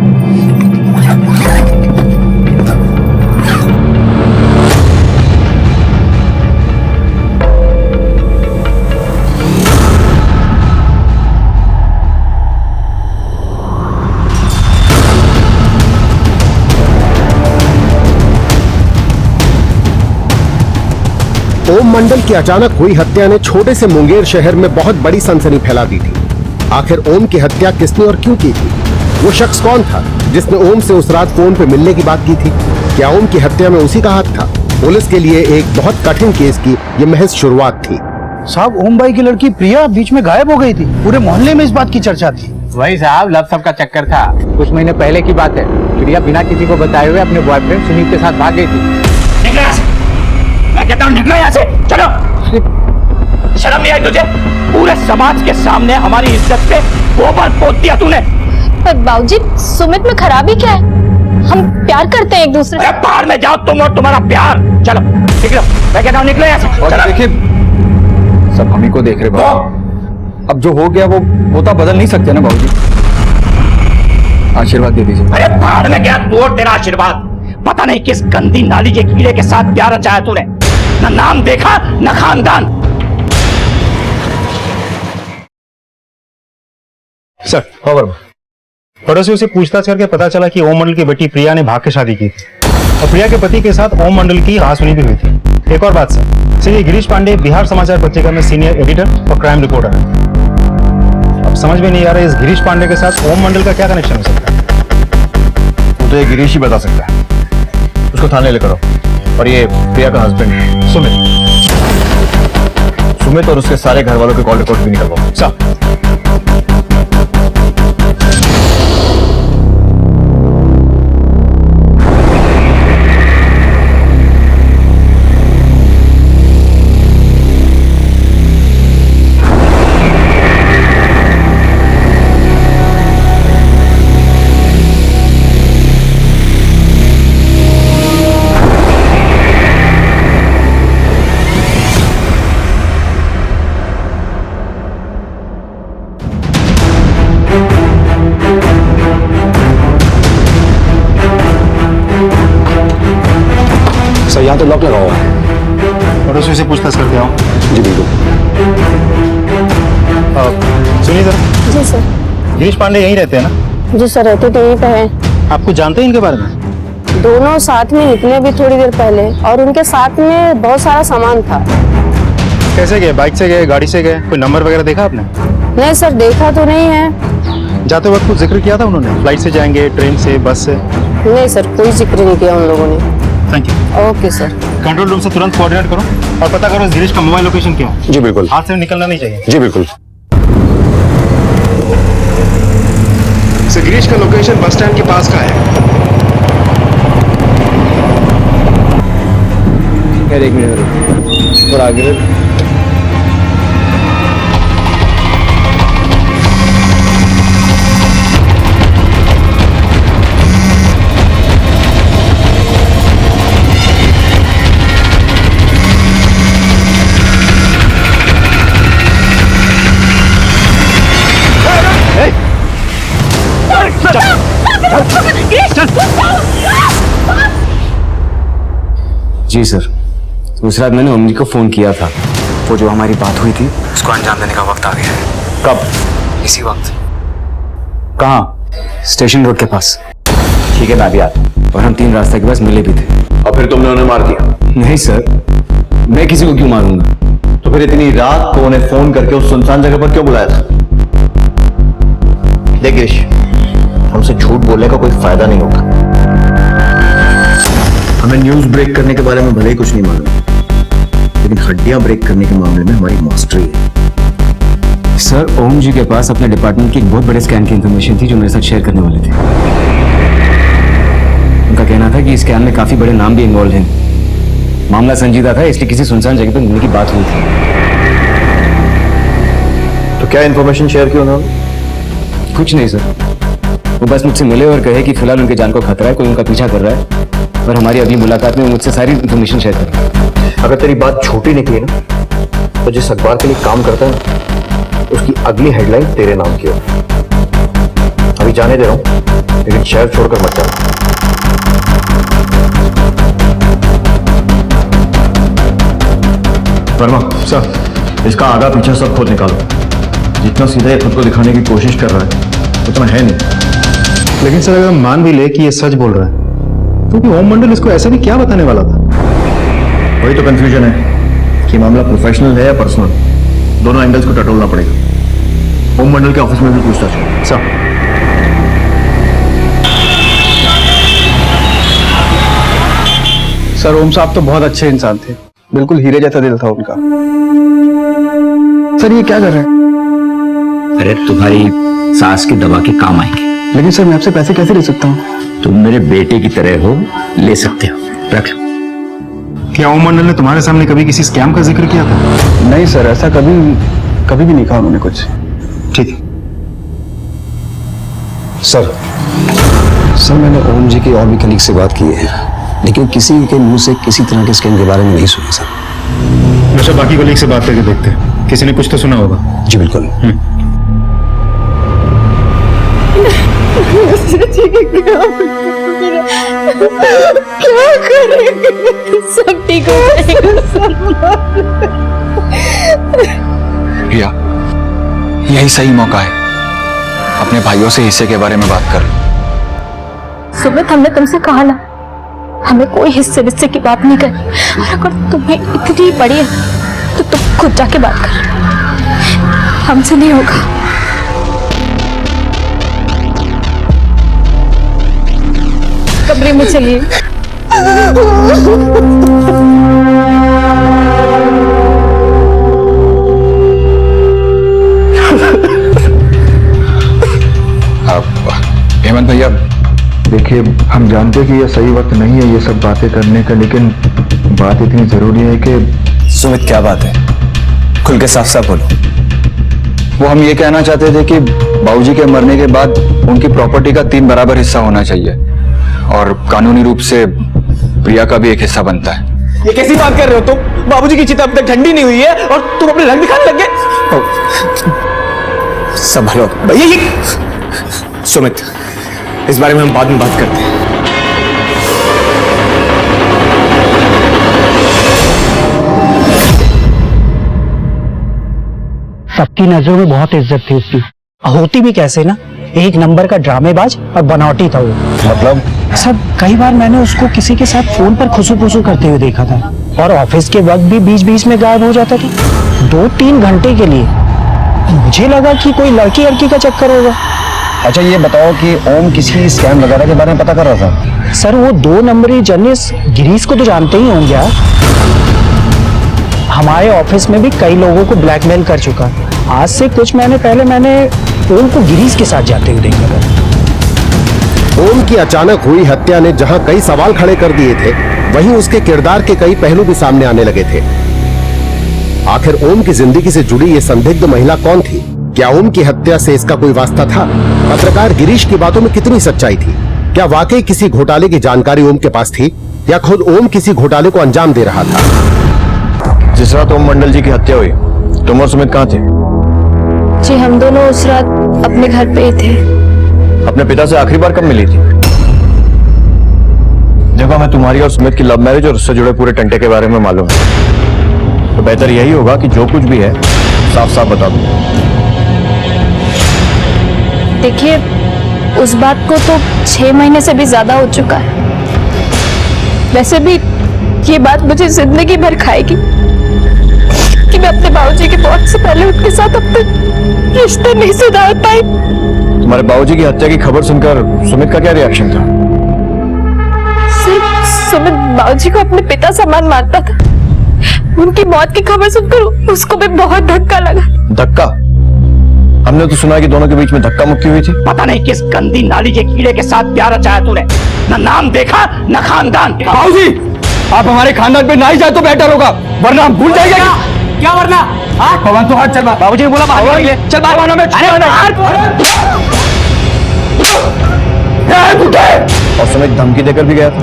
[SPEAKER 3] ओम मंडल की अचानक हुई हत्या ने छोटे से मुंगेर शहर में बहुत बड़ी सनसनी फैला दी थी। आखिर ओम की हत्या किसने और क्यों की थी? वो शख्स कौन था जिसने ओम से उस रात फोन पे मिलने की बात की थी? क्या ओम की हत्या में उसी का हाथ था? पुलिस के लिए एक बहुत कठिन केस की ये महज शुरुआत थी।
[SPEAKER 5] साहब ओम भाई की लड़की प्रिया बीच में गायब हो गई थी, पूरे मोहल्ले में इस बात की चर्चा थी।
[SPEAKER 14] वही साहब लव सब का चक्कर था। कुछ महीने पहले की बात है। प्रिया बिना किसी को बताए हुए अपने बॉयफ्रेंड सुनील के साथ भाग गई थी।
[SPEAKER 19] मैं कहता हूँ निकलो यहाँ से, चलो। शर्म नहीं आई तुझे? पूरे समाज के सामने हमारी इज्जत पे गोबर पोत दिया तूने।
[SPEAKER 20] पर बाबूजी सुमित में खराबी क्या है? हम प्यार करते हैं एक दूसरे से।
[SPEAKER 19] बाहर में जाओ तुम और तुम्हारा प्यार। चलो निकलो, मैं कहता हूँ निकलो यहाँ से।
[SPEAKER 6] और देखिए सब हम ही को देख रहे बाबू। अब जो हो गया वो होता बदल नहीं सकते ना बाबूजी। आशीर्वाद दे दीजिए।
[SPEAKER 19] अरे बाहर में गया तू और तेरा आशीर्वाद। पता नहीं किस गंदी नाली के कीड़े के साथ प्यार रचाया तूने। न नाम देखा न खानदान।
[SPEAKER 6] सर पड़ोसियों से पूछताछ करके पता चला कि ओम मंडल की बेटी प्रिया ने भाग के शादी की थी और प्रिया के पति के साथ ओम मंडल की हाथसुनी भी हुई थी। एक और बात सर, ये गिरीश पांडे बिहार समाचार पत्रिका में सीनियर एडिटर और क्राइम रिपोर्टर है। अब समझ में नहीं आ रहा है इस गिरीश पांडे के साथ ओम मंडल का क्या कनेक्शन हो सकता है।
[SPEAKER 16] वो तो ये गिरीश ही बता सकता है। उसको थाने लेकर आओ। और ये प्रिया का हस्बैंड सुमित और उसके सारे घर वालों के कॉल रिकॉर्ड भी निकलवाओ।
[SPEAKER 6] साहब
[SPEAKER 8] यहाँ तो लॉक लगा हुआ है।
[SPEAKER 6] पड़ोसियों से पूछताछ करते आओ।
[SPEAKER 8] जी बिल्कुल।
[SPEAKER 6] सुनिए सर।
[SPEAKER 20] जी सर।
[SPEAKER 6] गिरीश पांडे यहीं रहते हैं ना?
[SPEAKER 4] जी सर, रहते तो यहीं पे हैं।
[SPEAKER 6] आपको जानते हैं इनके बारे में?
[SPEAKER 4] दोनों साथ में निकले अभी थोड़ी देर पहले, और उनके साथ में बहुत सारा सामान था।
[SPEAKER 6] कैसे गए? बाइक से गए, गाड़ी से गए? कोई नंबर वगैरह देखा आपने?
[SPEAKER 4] नहीं सर, देखा तो नहीं है।
[SPEAKER 6] जाते वक्त कुछ जिक्र किया था उन्होंने? फ्लाइट से जाएंगे, ट्रेन से, बस से?
[SPEAKER 4] नहीं सर, कोई जिक्र नहीं किया उन लोगों ने।
[SPEAKER 6] Thank you.
[SPEAKER 4] Okay sir.
[SPEAKER 6] Control room से तुरंत कोऑर्डिनेट करो और पता करो गिरीश का मोबाइल लोकेशन क्या है।
[SPEAKER 8] जी बिल्कुल।
[SPEAKER 6] हाथ से निकलना नहीं चाहिए।
[SPEAKER 8] जी बिल्कुल। गिरीश का लोकेशन बस स्टैंड के पास का है।
[SPEAKER 10] एक मिनट और आगे
[SPEAKER 18] जी सर, उस रात मैंने ओमनी को फोन किया था। वो जो हमारी बात हुई थी उसको अंजाम देने का वक्त आ गया है।
[SPEAKER 10] कब?
[SPEAKER 18] इसी वक्त। कहाँ? स्टेशन रोड के पास।
[SPEAKER 10] ठीक है, मैं अभी आता हूं।
[SPEAKER 18] और हम 3 रास्ते के पास मिले भी थे।
[SPEAKER 11] और फिर तुमने उन्हें मार दिया?
[SPEAKER 18] नहीं सर, मैं किसी को क्यों मारूंगा?
[SPEAKER 11] तो फिर इतनी रात को उन्हें फोन करके उस सुनसान जगह पर क्यों बुलाया था? देख गिरीश, हमसे झूठ बोलने का कोई फायदा नहीं होगा। हमें न्यूज ब्रेक करने के बारे में भले ही कुछ नहीं मालूम, लेकिन हड्डियां ब्रेक करने के मामले में हमारी मास्टरी है।
[SPEAKER 18] सर, ओम जी के पास अपने डिपार्टमेंट की एक बहुत बड़े स्कैम की इंफॉर्मेशन थी जो मेरे साथ शेयर करने वाले थे। उनका कहना था कि इस स्कैम में काफी बड़े नाम भी इन्वॉल्व हैं। मामला संजीदा था, इसलिए किसी सुनसान जगह पर मिलने की बात हुई थी।
[SPEAKER 11] तो क्या इंफॉर्मेशन शेयर की उन्होंने?
[SPEAKER 18] कुछ नहीं सर, वो बस मुझसे मिले और कहे कि फिलहाल उनके जान को खतरा है, कोई उनका पीछा कर रहा है और हमारी अगली मुलाकात में मुझसे सारी इंफॉर्मेशन शेयर करें।
[SPEAKER 11] अगर तेरी बात छोटी निकली ना, तो जिस अखबार के लिए काम करता है ना, उसकी अगली हेडलाइन तेरे नाम की हो। अभी जाने दे रहा हूं, लेकिन शहर छोड़कर मत जाना। वर्मा सर, इसका आगा पीछा सब खुद निकालो। जितना सीधा ये खुद को दिखाने की कोशिश कर रहा है उतना है नहीं।
[SPEAKER 6] लेकिन सर, अगर हम मान भी ले कि ये सच बोल रहा है, क्योंकि ओम मंडल इसको ऐसा भी क्या बताने वाला था?
[SPEAKER 11] वही तो कंफ्यूजन है कि मामला प्रोफेशनल है या पर्सनल। दोनों एंगल्स को टटोलना पड़ेगा। ओम मंडल के ऑफिस में भी पूछताछ हो।
[SPEAKER 6] सर,
[SPEAKER 5] सर, ओम साहब तो बहुत अच्छे इंसान थे, बिल्कुल हीरे जैसा दिल था उनका। सर, ये क्या कर रहे हैं?
[SPEAKER 14] अरे तुम्हारी सास की दवा के काम आएंगे।
[SPEAKER 5] लेकिन सर, मैं आपसे पैसे कैसे ले सकता हूँ?
[SPEAKER 14] तुम मेरे बेटे की तरह हो, ले सकते हो, रख लो।
[SPEAKER 6] क्या ओम मंडल ने तुम्हारे सामने कभी किसी स्कैम का जिक्र किया था?
[SPEAKER 5] नहीं सर, ऐसा कभी भी नहीं कहा उन्होंने कुछ।
[SPEAKER 6] ठीक है
[SPEAKER 16] सर, मैंने ओम जी के और भी कलीग से बात की है, लेकिन किसी के मुंह से किसी तरह के स्कैम के बारे में नहीं सुना सर।
[SPEAKER 6] अच्छा, बाकी कलीग से बात करके देखते हैं, किसी ने कुछ तो सुना होगा।
[SPEAKER 16] जी बिल्कुल।
[SPEAKER 4] क्या करेंगे? सब ठीक हो जाएगा।
[SPEAKER 21] रिया, यही सही मौका है, अपने भाइयों से हिस्से के बारे में बात कर।
[SPEAKER 20] सुमित, हमने तुमसे कहा ना, हमें कोई हिस्से की बात नहीं करनी। और अगर तुम्हें इतनी पड़ी है तो तुम खुद जाके बात कर, हमसे नहीं होगा। कमरे में चलिए।
[SPEAKER 21] हेमंत भैया,
[SPEAKER 6] देखिए, हम जानते हैं कि यह सही वक्त नहीं है ये सब बातें करने का, लेकिन बात इतनी जरूरी है कि।
[SPEAKER 18] सुमित, क्या बात है? खुल के साफ साफ बोलो।
[SPEAKER 21] वो हम ये कहना चाहते थे कि बाबूजी के मरने के बाद उनकी प्रॉपर्टी का 3 बराबर हिस्सा होना चाहिए और कानूनी रूप से प्रिया का भी एक हिस्सा बनता है।
[SPEAKER 10] ये कैसी बात कर रहे हो तुम? बाबूजी की चिता अब तक ठंडी नहीं हुई है और तुम अपने रंग दिखाने लग गए।
[SPEAKER 18] संभालो
[SPEAKER 10] भैया, ये
[SPEAKER 18] सुमित, इस बारे में हम बाद में बात करते हैं।
[SPEAKER 22] सबकी नजरों में बहुत इज्जत थी उसकी,
[SPEAKER 7] होती भी कैसे ना, एक नंबर का ड्रामेबाज और बनावटी था वो।
[SPEAKER 16] मतलब
[SPEAKER 7] सब कई बार मैंने उसको किसी के साथ फोन पर खुसू खुसू करते हुए देखा था, और ऑफिस के वक्त भी बीच बीच में गायब हो जाता था 2-3 घंटे के लिए। मुझे लगा कि कोई लड़की का चक्कर होगा।
[SPEAKER 16] अच्छा ये बताओ कि ओम किसी स्कैम वगैरह के बारे में पता कर रहा था?
[SPEAKER 7] सर वो 2 नंबरी जर्नलिस्ट गिरीश को तो जानते ही होंगे आप। हमारे ऑफिस में भी कई लोगों को ब्लैकमेल कर चुका। आज से कुछ महीने पहले मैंने ओम को गिरीश के साथ जाते हुए देखा था।
[SPEAKER 3] ओम की अचानक हुई हत्या ने जहां कई सवाल खड़े कर दिए थे, वहीं उसके किरदार के कई पहलू भी सामने आने लगे थे। आखिर ओम की जिंदगी से जुड़ी ये संदिग्ध महिला कौन थी? क्या ओम की हत्या से इसका कोई वास्ता था? पत्रकार गिरीश की बातों में कितनी सच्चाई थी? क्या वाकई किसी घोटाले की जानकारी ओम के पास थी, या खुद ओम किसी घोटाले को अंजाम दे रहा था?
[SPEAKER 16] जिस रात ओम मंडल जी की हत्या हुई, तुम और सुमित कहाँ थे?
[SPEAKER 20] जी हम दोनों उस रात अपने घर पे ही थे।
[SPEAKER 16] अपने पिता से आखिरी बार कब मिली थी? देखो हमें तुम्हारी और सुमित की लव मैरिज और उससे जुड़े पूरे टंटे के बारे में मालूम है, तो बेहतर यही होगा कि जो कुछ भी है साफ साफ बता दो।
[SPEAKER 20] देखिए उस बात को तो 6 महीने से भी ज्यादा हो चुका है। वैसे भी ये बात मुझे जिंदगी भर खाएगी कि मैं अपने बाबूजी के मौत से पहले उनके साथ अपने रिश्ते नहीं सुधार पाई।
[SPEAKER 16] तुम्हारे बाबूजी की हत्या की खबर सुनकर सुमित का क्या रिएक्शन था?
[SPEAKER 20] सिर्फ सुमित बाबूजी को अपने पिता समान मानता था। उनकी मौत की खबर सुनकर उसको भी बहुत धक्का लगा।
[SPEAKER 16] धक्का? हमने तो सुना कि दोनों के बीच में धक्का मुक्की हुई थी।
[SPEAKER 19] पता नहीं किस गंदी नाली के कीड़े के साथ प्यार रचाया तूने, न नाम देखा न खानदान।
[SPEAKER 6] बाबूजी आप हमारे खानदान पे ना ही जाए तो बेहतर होगा, वरना हम भूल जाएंगे।
[SPEAKER 19] क्या वरना?
[SPEAKER 6] पवन तो हाथ चल।
[SPEAKER 19] बाबूजी ने बोला बाहर निकले। चल बाहर
[SPEAKER 16] और सुमित धमकी देकर भी गया था।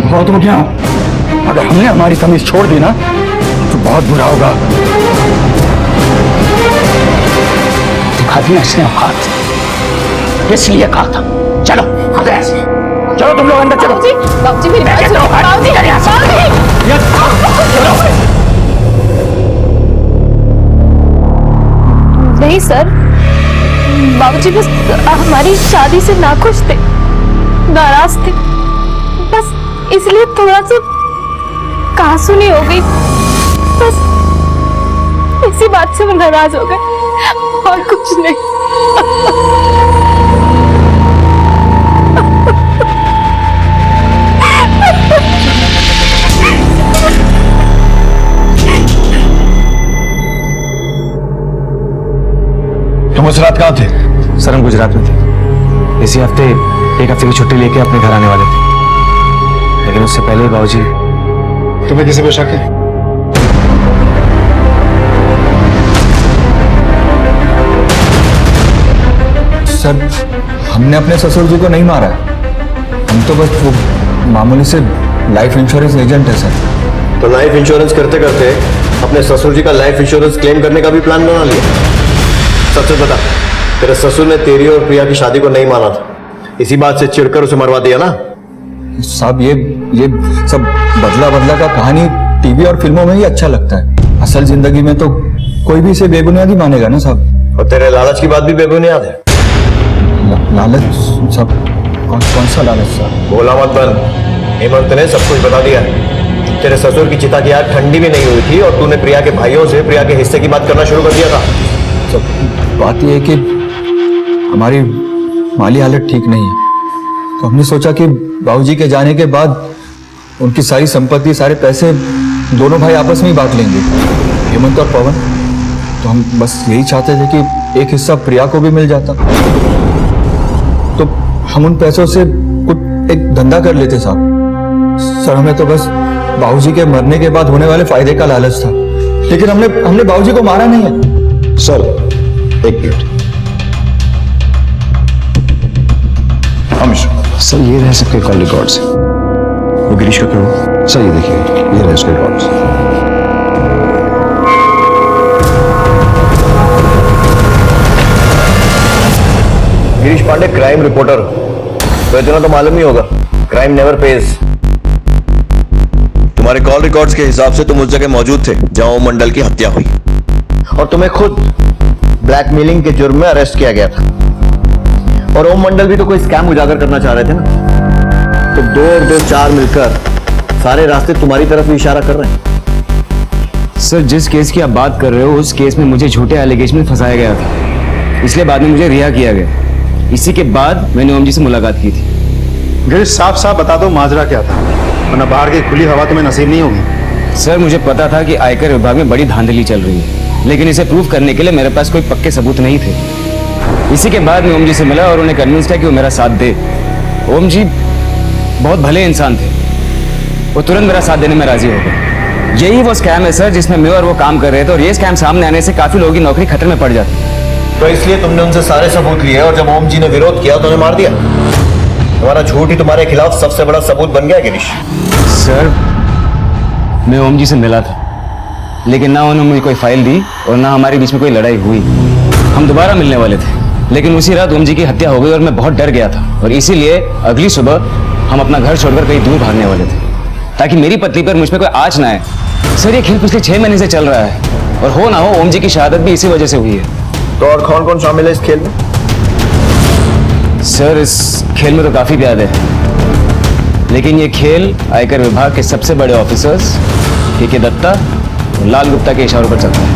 [SPEAKER 6] बहुत हो गया, अगर हमने हमारी तमीज छोड़ दी ना तो बहुत बुरा होगा।
[SPEAKER 19] दिखाती ना इसने औकात, इसलिए कहा था चलो चलो तुम लोग अंदर चलो।
[SPEAKER 20] बाबूजी मेरी बात सुनो। बाबूजी नहीं सर, बाबूजी बस हमारी शादी से नाखुश थे, नाराज थे, बस इसलिए थोड़ा सा कहासुनी हो गई। बस इसी बात से वो नाराज हो गए और कुछ नहीं।
[SPEAKER 16] तुम उस रात कहाँ थे?
[SPEAKER 18] सर हम गुजरात में थे। इसी हफ्ते 1 हफ्ते की छुट्टी लेके अपने घर आने वाले थे, लेकिन उससे पहले ही बाबूजी।
[SPEAKER 16] तुम्हें किसी पे शक है?
[SPEAKER 21] सर हमने अपने ससुर जी को नहीं मारा, हम तो बस वो मामूली से लाइफ इंश्योरेंस एजेंट है सर।
[SPEAKER 16] तो लाइफ इंश्योरेंस करते करते अपने ससुर जी का लाइफ इंश्योरेंस क्लेम करने का भी प्लान बना लिया। सच बता, तेरे ससुर ने तेरी और प्रिया की शादी को नहीं माना था, इसी बात से चिढ़कर उसे मरवा दिया ना?
[SPEAKER 21] साहब ये सब बदला का कहानी टीवी और फिल्मों में ही अच्छा लगता है, असल जिंदगी में तो कोई भी इसे बेबुनियादी मानेगा ना साहब।
[SPEAKER 16] और तेरे लालच की बात भी बेबुनियाद है।
[SPEAKER 21] लालच साहब? कौन सा लालच साहब?
[SPEAKER 16] बोला मत बन, हेमंत ने सब कुछ बता दिया। तेरे ससुर की चिता की आग ठंडी भी नहीं हुई थी और तूने प्रिया के भाइयों से प्रिया के हिस्से की बात करना शुरू कर दिया था।
[SPEAKER 21] सब बात यह है कि हमारी माली हालत ठीक नहीं है, तो हमने सोचा कि बाबूजी के जाने के बाद उनकी सारी संपत्ति, सारे पैसे दोनों भाई आपस में ही बांट लेंगे, हेमंत और पवन। तो हम बस यही चाहते थे कि एक हिस्सा प्रिया को भी मिल जाता, तो हम उन पैसों से कुछ एक धंधा कर लेते साहब। सर हमें तो बस बाबूजी के मरने के बाद होने वाले फायदे का लालच था, लेकिन हमने बाबूजी को मारा नहीं है।
[SPEAKER 16] सर एक मिनट।
[SPEAKER 2] सर ये रहे सबके कॉल रिकॉर्ड्स।
[SPEAKER 16] वो गिरीश का क्यों?
[SPEAKER 2] सर ये देखिए, ये रहे उसके records.
[SPEAKER 16] Girish Pande crime reporter, तो इतना तो मालूम ही होगा, क्राइम नेवर पेज। तुम्हारे कॉल रिकॉर्ड्स के हिसाब से तुम उस जगह मौजूद थे जहां ओम मंडल की हत्या हुई, और तुम्हें खुद ब्लैकमेलिंग के जुर्म में अरेस्ट किया गया था। और ओम मंडल भी तो कोई स्कैम उजागर करना चाह रहे थे ना, तो 2 और 2 4 मिलकर सारे रास्ते तुम्हारी तरफ ही इशारा कर रहे हैं।
[SPEAKER 9] सर, जिस केस की आप बात कर रहे हो उस केस में मुझे झूठे एलिगेशन में फंसाया गया था, इसलिए बाद में मुझे रिहा किया गया। इसी के बाद मैंने ओम जी से मुलाकात की थी।
[SPEAKER 21] गिरीश, साफ साफ बता दो माजरा क्या था, वरना बाहर की खुली हवा तुम्हें नसीब नहीं होगी।
[SPEAKER 9] सर, मुझे पता था कि आयकर विभाग में बड़ी धांधली चल रही है, लेकिन इसे प्रूव करने के लिए मेरे पास कोई पक्के सबूत नहीं थे। इसी के बाद मैं ओम जी से मिला और उन्हें कन्विंस किया कि वो मेरा साथ दे। ओम जी बहुत भले इंसान थे, वो तुरंत मेरा साथ देने में राजी हो गए। यही वो स्कैम है सर जिसमें मैं और वो काम कर रहे थे, और ये स्कैम सामने आने से काफी लोगों की नौकरी खतरे में पड़ जाती।
[SPEAKER 16] तो इसलिए तुमने उनसे सारे सबूत लिए और जब ओम जी ने विरोध किया तो उन्हें मार दिया। तुम्हारा झूठ ही तुम्हारे खिलाफ सबसे बड़ा सबूत बन गया गिरीश।
[SPEAKER 9] सर, मैं ओम जी से मिला था, लेकिन ना उन्होंने मुझे कोई फाइल दी और ना हमारे बीच में कोई लड़ाई हुई। हम दोबारा मिलने वाले थे, लेकिन उसी रात ओम जी की हत्या हो गई और मैं बहुत डर गया था, और इसीलिए अगली सुबह हम अपना घर छोड़कर कहीं दूर भागने वाले थे ताकि मेरी पत्नी पर मुझ पर कोई आँच ना आए। सर, ये खेल पिछले 6 महीने से चल रहा है, और हो ना हो ओम जी की शहादत भी इसी वजह से हुई है।
[SPEAKER 16] तो और कौन कौन शामिल है इस खेल में?
[SPEAKER 9] सर, इस खेल में तो काफी प्यादे हैं, लेकिन ये खेल आयकर विभाग के सबसे बड़े ऑफिसर्स के दत्ता और लाल गुप्ता के इशारों पर चलता है।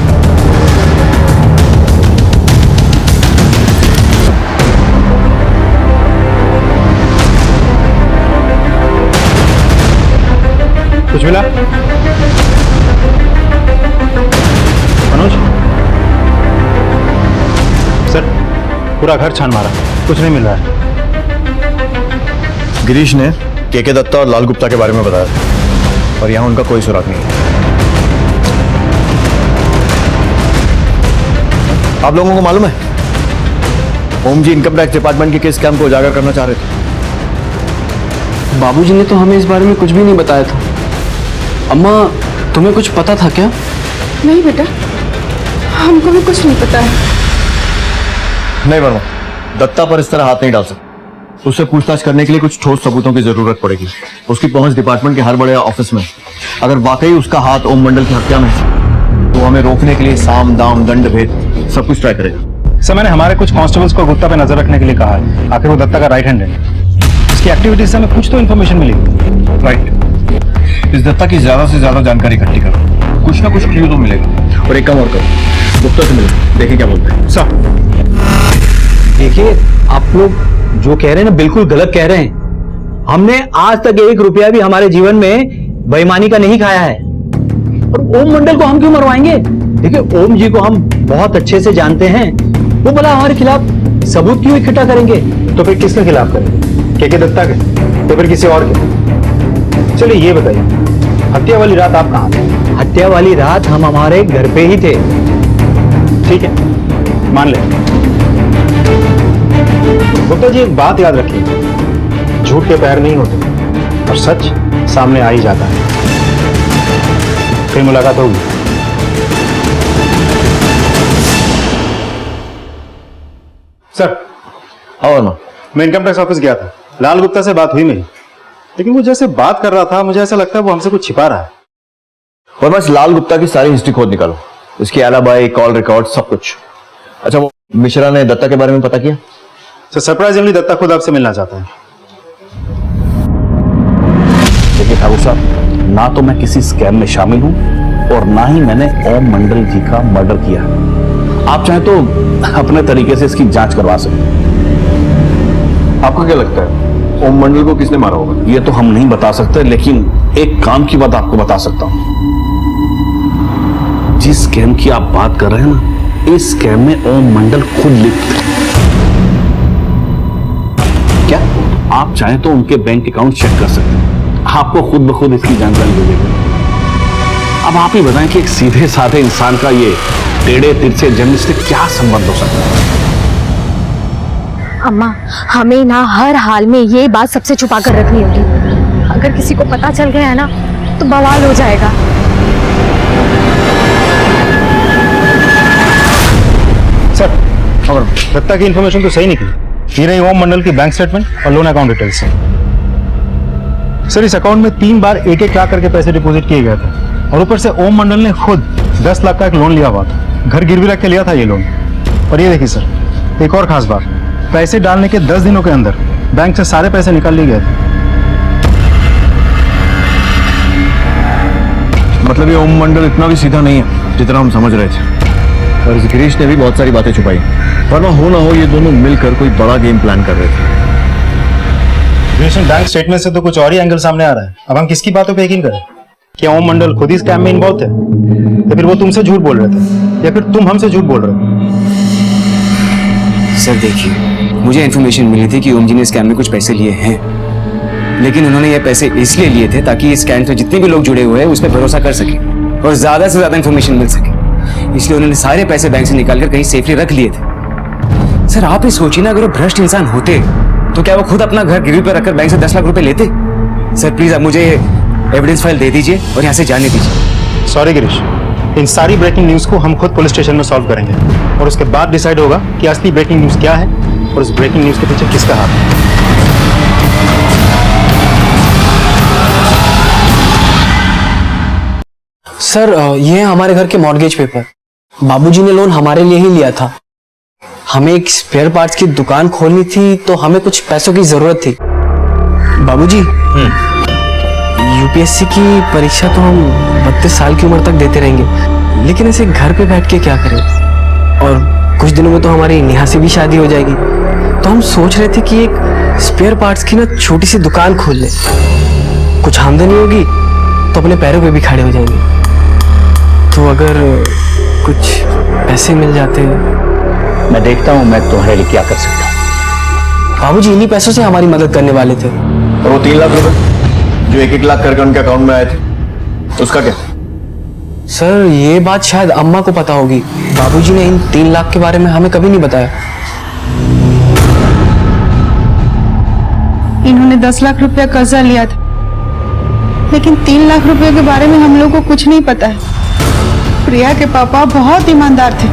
[SPEAKER 21] कुछ मिला मनोज? सर, पूरा घर छान मारा, कुछ नहीं मिल रहा है।
[SPEAKER 16] गिरीश ने के दत्ता और लाल गुप्ता के बारे में बताया था, और यहां उनका कोई सुराग नहीं है। आप लोगों को मालूम है ओम जी इनकम टैक्स डिपार्टमेंट के किस स्कैम को उजागर करना चाह रहे थे?
[SPEAKER 18] बाबूजी ने तो हमें इस बारे में कुछ भी नहीं बताया था। अम्मा, तुम्हें कुछ पता था क्या?
[SPEAKER 13] नहीं बेटा, हमको भी कुछ नहीं पता है।
[SPEAKER 16] नहीं वर्मा, दत्ता पर इस तरह हाथ नहीं डाल सकते। उससे पूछताछ करने के लिए कुछ ठोस सबूतों की जरूरत पड़ेगी। उसकी पहुंच डिपार्टमेंट के हर बड़े ऑफिस में। अगर वाकई उसका हाथ ओम मंडल की हत्या में है तो हमें रोकने के लिए साम दाम दंड भेद सब कुछ ट्राई करेगा।
[SPEAKER 21] सर, मैंने हमारे कुछ कांस्टेबल्स को गुप्ता पे नजर रखने के लिए कहा है। आखिर वो दत्ता का राइट हैंड है, इसकी एक्टिविटीज से हमें कुछ तो इन्फॉर्मेशन मिलेगी।
[SPEAKER 16] राइट, इस दत्ता की ज्यादा से ज्यादा जानकारी इकट्ठी करो, कुछ ना कुछ क्लू तो मिलेगा। और एक काम और करो, गुप्ता से मिलो, देखिए क्या बोलते हैं।
[SPEAKER 21] सर,
[SPEAKER 7] देखिए, आप लोग जो कह रहे हैं ना बिल्कुल गलत कह रहे हैं। हमने आज तक 1 रुपया भी हमारे जीवन में बेईमानी का नहीं खाया है, और ओम मंडल को हम क्यों मरवाएंगे? देखिए, ओम जी को हम बहुत अच्छे से जानते हैं, वो भला हमारे खिलाफ सबूत क्यों इकट्ठा करेंगे?
[SPEAKER 21] तो फिर किसके खिलाफ करेंगे? के दत्ता के, तो फिर किसी और के? चलिए ये बताइए, हत्या वाली रात आप कहाँ थे?
[SPEAKER 7] हत्या वाली रात हम हमारे घर पे ही थे।
[SPEAKER 21] ठीक है, मान ले। गुप्ता जी, एक बात याद रखिए, झूठ के पैर नहीं होते और सच सामने आ ही जाता है। फिर मुलाकात होगी। सर,
[SPEAKER 16] हाँ वर्मा,
[SPEAKER 21] मैं इनकम टैक्स ऑफिस गया था, लाल गुप्ता से बात हुई मेरी, लेकिन वो जैसे बात कर रहा था मुझे ऐसा लगता है वो हमसे कुछ छिपा रहा है।
[SPEAKER 16] वर्मा, इस लाल गुप्ता की सारी हिस्ट्री खोद निकालो, उसकी एलाबाई, कॉल रिकॉर्ड, सब कुछ। अच्छा, वो मिश्रा ने दत्ता के बारे में पता किया?
[SPEAKER 21] सर, सरप्राइजिंगली दत्ता खुद आपसे मिलना चाहता है।
[SPEAKER 22] देखिए ठाकुर साहब, ना तो मैं किसी स्कैम में शामिल हूं और ना ही मैंने ओम मंडल जी का मर्डर किया। आप चाहें तो अपने तरीके से इसकी जांच करवा सकते हैं।
[SPEAKER 16] आपको क्या लगता है ओम मंडल को किसने मारा होगा?
[SPEAKER 22] ये तो हम नहीं बता सकते, लेकिन एक काम की बात आपको बता सकता हूं। जिस स्कैम की आप बात कर रहे हैं ना, इस स्कैम में ओम मंडल खुद लिप्त है। क्या आप चाहें तो उनके बैंक अकाउंट चेक कर सकते हैं, आपको खुद ब खुद इसकी जानकारी दे देगा। अब आप ही बताएं कि एक सीधे साधे इंसान का ये टेढ़े तिरछे जमीन से क्या संबंध हो सकता है?
[SPEAKER 20] अम्मा, हमें ना हर हाल में ये बात सबसे छुपा कर रखनी होगी। अगर किसी को पता चल गया है ना तो बवाल हो जाएगा।
[SPEAKER 21] सर, और दत्ता की इंफॉर्मेशन तो सही निकली। ये रही ओम मंडल की बैंक स्टेटमेंट और लोन अकाउंट डिटेल्स। सर, इस अकाउंट में 3 बार 1-1 लाख करके पैसे डिपॉजिट किए गए थे, और ऊपर से ओम मंडल ने खुद 10 लाख का एक लोन लिया हुआ था। घर गिरवी रख के लिया था ये लोन, और ये देखिए सर, एक और खास बात, पैसे डालने के 10 दिनों के अंदर बैंक से सारे पैसे निकाल लिए गए थे।
[SPEAKER 16] मतलब ये ओम मंडल इतना भी सीधा नहीं है जितना हम समझ रहे थे, और इस गिरीश ने भी बहुत सारी बातें छुपाई, वरना हो ना हो ये दोनों मिलकर कोई बड़ा गेम प्लान कर रहे थे।
[SPEAKER 21] बैंक स्टेटमेंट से तो कुछ और ही एंगल सामने आ रहा है। अब हम किसकी बातों पे यकीन करें? क्या ओम मंडल खुद ही स्कैम में इन्वॉल्व थे, या फिर वो तुमसे झूठ बोल रहे थे, या फिर तुम हमसे झूठ बोल रहे हो?
[SPEAKER 9] सर देखिए, मुझे इन्फॉर्मेशन मिली थी कि ओम जी ने स्कैम में कुछ पैसे लिए हैं, लेकिन उन्होंने ये पैसे इसलिए लिए थे ताकि इस स्कैम से जितने भी लोग जुड़े हुए हैं उस पर भरोसा कर सके और ज्यादा से ज्यादा इन्फॉर्मेशन मिल सके, इसलिए उन्होंने सारे पैसे बैंक से निकालकर कहीं सेफली रख लिए थे। सर आप ही सोचिए ना, अगर वो भ्रष्ट इंसान होते तो क्या वो खुद अपना घर गिरवी पर रखकर बैंक से 10 लाख रुपए लेते? सर प्लीज आप मुझे एविडेंस फाइल दे दीजिए और यहाँ से जाने दीजिए।
[SPEAKER 21] सॉरी गिरीश, इन सारी ब्रेकिंग न्यूज को हम खुद पुलिस स्टेशन में सॉल्व करेंगे और उसके बाद डिसाइड होगा कि असली ब्रेकिंग न्यूज क्या है और उस ब्रेकिंग न्यूज के पीछे किसका हाथ है।
[SPEAKER 18] सर ये है हमारे घर के मॉर्गेज पेपर। बाबूजी ने लोन हमारे लिए ही लिया था। हमें एक स्पेयर पार्ट्स की दुकान खोलनी थी तो हमें कुछ पैसों की जरूरत थी। बाबूजी, यूपीएससी की परीक्षा तो हम 32 साल की उम्र तक देते रहेंगे, लेकिन ऐसे घर पे बैठ के क्या करें? और कुछ दिनों में तो हमारी नेहा से भी शादी हो जाएगी, तो हम सोच रहे थे कि एक स्पेयर पार्ट्स की ना छोटी सी दुकान खोल ले। कुछ आमदनी होगी तो अपने पैरों पे भी खड़े हो जाएंगे। तो अगर कुछ पैसे मिल जाते,
[SPEAKER 14] मैं देखता हूँ मैं तुम्हारे लिए क्या कर सकता हूँ।
[SPEAKER 18] बाबूजी इन्हीं पैसों से हमारी मदद करने वाले थे।
[SPEAKER 16] और वो 3 लाख रुपए जो 1-1 लाख करके उनके अकाउंट में आए थे, उसका क्या?
[SPEAKER 18] सर ये बात शायद अम्मा को पता होगी। बाबूजी ने इन 3 लाख के बारे में हमें कभी नहीं बताया।
[SPEAKER 13] इन्होंने 10 लाख रुपया कर्जा लिया था, लेकिन 3 लाख रुपए के बारे में हम लोग को कुछ नहीं पता है। प्रिया के पापा बहुत ईमानदार थे।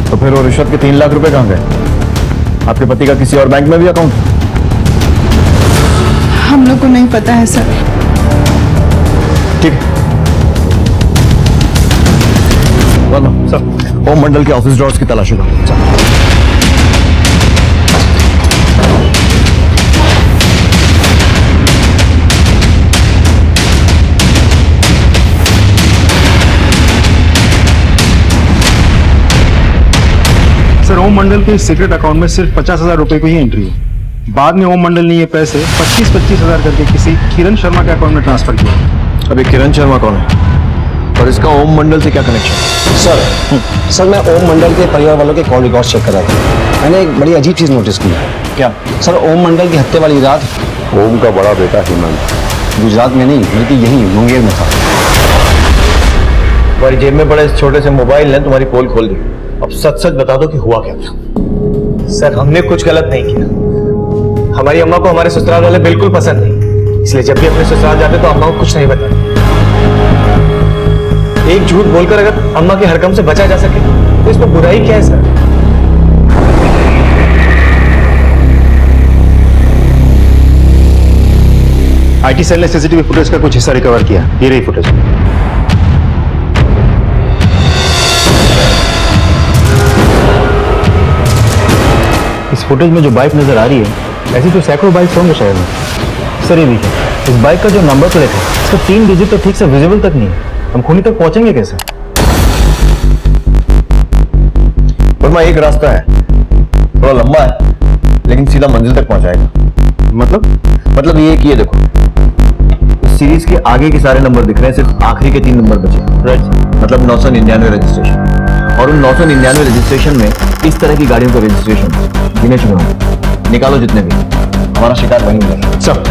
[SPEAKER 16] तो फिर वो रिश्वत के 3 लाख रुपए कहाँ गए? आपके पति का किसी और बैंक में भी अकाउंट?
[SPEAKER 13] हम लोग को नहीं पता है सर।
[SPEAKER 16] ठीक है, सर ओम मंडल के ऑफिस ड्रॉर्स की तलाशी करो।
[SPEAKER 21] सर ओम मंडल के सीक्रेट अकाउंट में सिर्फ 50,000 रुपए की ही एंट्री है। बाद में ओम मंडल ने ये पैसे 25,000 करके किसी किरण शर्मा के अकाउंट में ट्रांसफर किया।
[SPEAKER 16] अभी किरण शर्मा कौन है और इसका ओम मंडल से क्या कनेक्शन?
[SPEAKER 2] सर मैं ओम मंडल के परिवार वालों के कॉल रिकॉर्ड चेक कर रहा था। मैंने एक बड़ी अजीब चीज नोटिस की।
[SPEAKER 21] क्या?
[SPEAKER 2] सर ओम मंडल की हत्या वाली रात
[SPEAKER 3] ओम का बड़ा बेटा हेमंत
[SPEAKER 2] गुजरात में नहीं बल्कि यहीं मुंगेर में था।
[SPEAKER 16] तुम्हारी जेब में पड़े इस छोटे से मोबाइल ने तुम्हारी पोल खोल दी। अब सच सच बता दो कि हुआ क्या था।
[SPEAKER 18] सर हमने कुछ गलत नहीं किया। हमारी अम्मा को हमारे ससुराल वाले बिल्कुल पसंद नहीं, इसलिए जब भी अपने ससुराल जाते तो अम्मा को कुछ नहीं बताते। एक झूठ बोलकर अगर अम्मा के हरकम से बचा जा सके तो इसमें बुराई क्या है सर?
[SPEAKER 21] आईटी सेल ने सीसीटीवी फुटेज का कुछ हिस्सा रिकवर किया। ये रही फुटेज। इस फुटेज में जो बाइक नजर आ रही है, ऐसी तो सैकड़ों बाइक्स होंगे शहर में। सर ये देखिए, इस बाइक का जो नंबर प्लेट है इसका 3 डिजिट तो ठीक से विजिबल तक नहीं है। हम खूनी तक पहुंचेंगे कैसे?
[SPEAKER 16] वर्मा एक रास्ता है, थोड़ा लंबा है लेकिन सीधा मंजिल तक पहुंचाएगा। मतलब ये कि ये देखो, इस सीरीज के आगे के सारे नंबर दिख रहे हैं, सिर्फ आखिरी के 3 नंबर बचे। राइट, मतलब 999 रजिस्ट्रेशन। और उन 999 रजिस्ट्रेशन में इस तरह की गाड़ियों का रजिस्ट्रेशन गिने चुने निकालो जितने भी, हमारा शिकार वहीं मिलेगा।
[SPEAKER 21] सब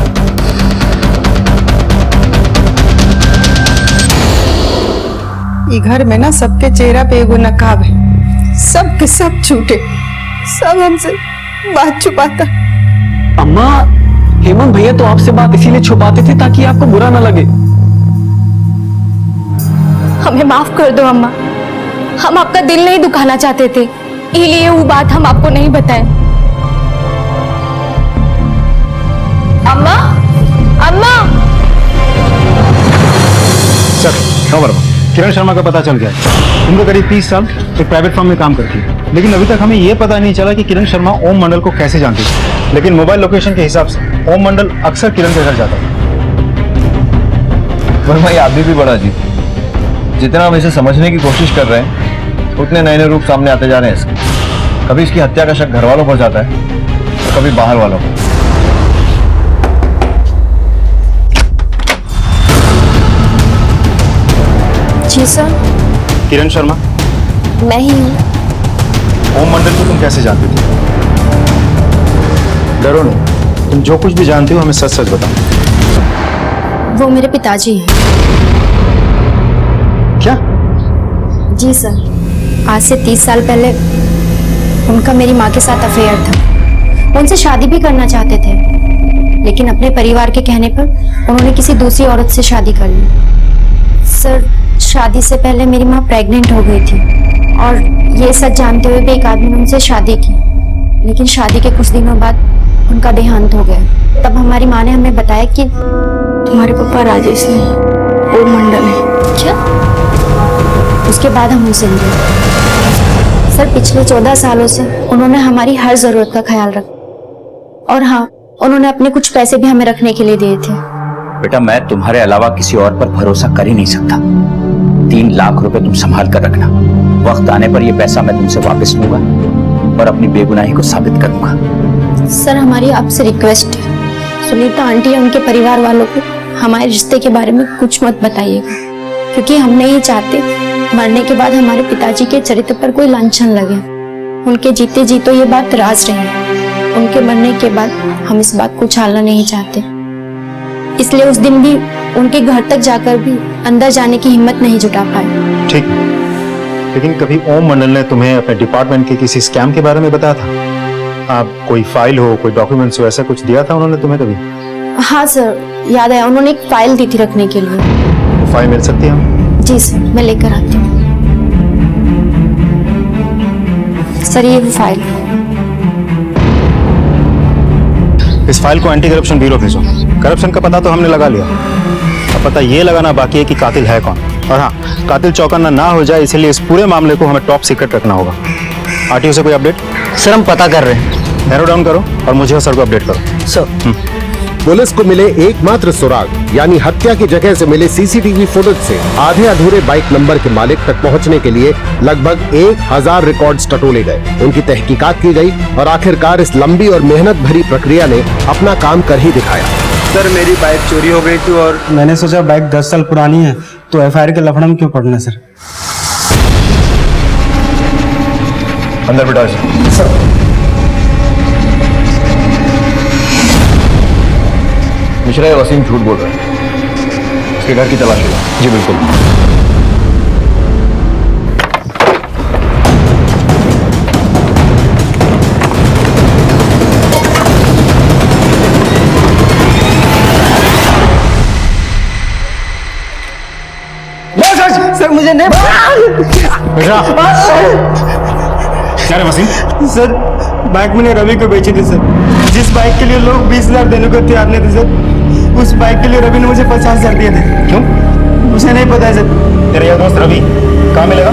[SPEAKER 13] ये घर में ना सबके चेहरा पे एगो नकाब है, सब के सब झूठे, सब हमसे बात छुपाता।
[SPEAKER 18] अम्मा, हेमंत भैया तो आपसे बात इसीलिए छुपाते थे ताकि आपको बुरा ना लगे।
[SPEAKER 20] हमें माफ कर दो अम्मा, हम आपका दिल नहीं दुखाना चाहते थे, इसलिए वो बात हम आपको नहीं बताए। अम्मा, अम्मा।
[SPEAKER 21] सर, हाँ वर्मा, किरण शर्मा का पता चल गया। उनको करीब 30 साल एक प्राइवेट फर्म में काम करती है।
[SPEAKER 6] लेकिन अभी तक हमें यह पता नहीं चला कि किरण शर्मा ओम मंडल को कैसे जानती थी। लेकिन मोबाइल लोकेशन के हिसाब से ओम मंडल अक्सर किरण के घर जाता था।
[SPEAKER 16] वर्मा, ये आदमी भी बड़ा अजीब। जितना हम इसे समझने की कोशिश कर रहे हैं उतने नए नए रूप सामने आते जा रहे हैं इसके। कभी इसकी हत्या का शक घर वालों पर जाता है, कभी बाहर वालों पर।
[SPEAKER 20] जी सर।
[SPEAKER 6] किरण शर्मा,
[SPEAKER 20] मैं ही हूँ।
[SPEAKER 6] ओम मंडल को तुम कैसे जानती थी? डरो नहीं, तुम जो कुछ भी जानती हो हमें सच सच बताओ।
[SPEAKER 20] वो मेरे पिताजी हैं।
[SPEAKER 6] क्या?
[SPEAKER 20] जी सर, आज से 30 साल पहले उनका मेरी माँ के साथ अफेयर था। वो उनसे शादी भी करना चाहते थे, लेकिन अपने परिवार के कहने पर उन्होंने किसी दूसरी औरत से शादी कर ली। सर, शादी से पहले मेरी माँ प्रेग्नेंट हो गई थी और ये सच जानते हुए भी एक आदमी ने उनसे शादी की, लेकिन शादी के कुछ दिनों बाद उनका देहांत हो गया। तब हमारी माँ ने हमें बताया कि तुम्हारे पापा राजेश नहीं, ओम मंडल है। क्या? उसके बाद हम उनसे मिले। सर, पिछले 14 सालों से उन्होंने हमारी हर जरूरत का ख्याल रखा और हाँ, उन्होंने अपने कुछ पैसे भी हमें रखने के लिए दिए थे।
[SPEAKER 14] बेटा, मैं तुम्हारे अलावा किसी और पर भरोसा कर ही नहीं सकता। 3 लाख रुपए तुम संभाल कर रखना। वक्त आने पर यह पैसा मैं तुमसे वापस लूंगा और अपनी बेगुनाही को साबित करूंगा।
[SPEAKER 20] सर, हमारी आपसे रिक्वेस्ट है, सुनीता आंटी या उनके परिवार वालों को हमारे रिश्ते के बारे में कुछ मत बताइएगा, क्योंकि हम नहीं चाहते मरने के बाद हमारे पिताजी के चरित्र पर कोई लांछन लगे। उनके जीते जी तो ये बात राज रही, उनके मरने के बाद हम इस बात को उछालना नहीं चाहते। इसलिए उस दिन भी उनके घर तक जाकर भी अंदर जाने की हिम्मत नहीं जुटा पाए।
[SPEAKER 6] ठीक, लेकिन कभी ओम मंडल ने तुम्हें अपने डिपार्टमेंट के किसी स्कैम के बारे में बताया था? आप कोई फाइल हो, कोई डॉक्यूमेंट्स हो, ऐसा कुछ दिया था उन्होंने तुम्हें कभी?
[SPEAKER 20] हाँ सर, याद आया, उन्होंने एक फाइल दी थी रखने के लिए।
[SPEAKER 6] वो फाइल मिल सकती है हमें?
[SPEAKER 20] जी सर, मैं लेकर आती हूँ। सर, ये फाइल।
[SPEAKER 6] इस फाइल को एंटी करप्शन ब्यूरो भेजो। करप्शन का पता तो हमने लगा लिया, अब पता ये लगाना बाकी है कि कातिल है कौन। और हाँ, कातिल चौकन्ना ना हो जाए, इसलिए इस पूरे मामले को हमें टॉप सीक्रेट रखना होगा। आरटीओ से कोई अपडेट?
[SPEAKER 18] सर, हम पता कर रहे हैं।
[SPEAKER 6] नैरो डाउन करो और मुझे सर को अपडेट करो।
[SPEAKER 18] सर।
[SPEAKER 3] पुलिस को मिले एकमात्र सुराग यानी हत्या की जगह से मिले सीसीटीवी फुटेज से आधे अधूरे बाइक नंबर के मालिक तक पहुंचने के लिए लगभग 1000 रिकॉर्ड्स टटोले गए। उनकी तहकीकात की गई और आखिरकार इस लंबी और मेहनत भरी प्रक्रिया ने अपना काम कर ही दिखाया।
[SPEAKER 1] सर, मेरी बाइक चोरी हो गई थी और मैंने सोचा बाइक 10 साल पुरानी है तो एफआईआर के लफड़ा में क्यों पड़ना। सर,
[SPEAKER 16] अंदर बिठा सर। मिश्रा, वसीम झूठ बोल रहा है। इसके घर की तलाशी लो।
[SPEAKER 6] जी बिल्कुल।
[SPEAKER 1] सर, मुझे नहीं
[SPEAKER 6] बेटा, क्या रे वसीम?
[SPEAKER 1] सर, बाइक मैंने रवि को बेची थी सर। जिस बाइक के लिए लोग 20,000 देने को तैयार नहीं थे सर, उस बाइक के लिए रवि ने मुझे 50,000 दिए थे।
[SPEAKER 6] क्यों?
[SPEAKER 1] मुझे नहीं पता है सर।
[SPEAKER 6] तेरा यार दोस्त रवि कहाँ मिलेगा?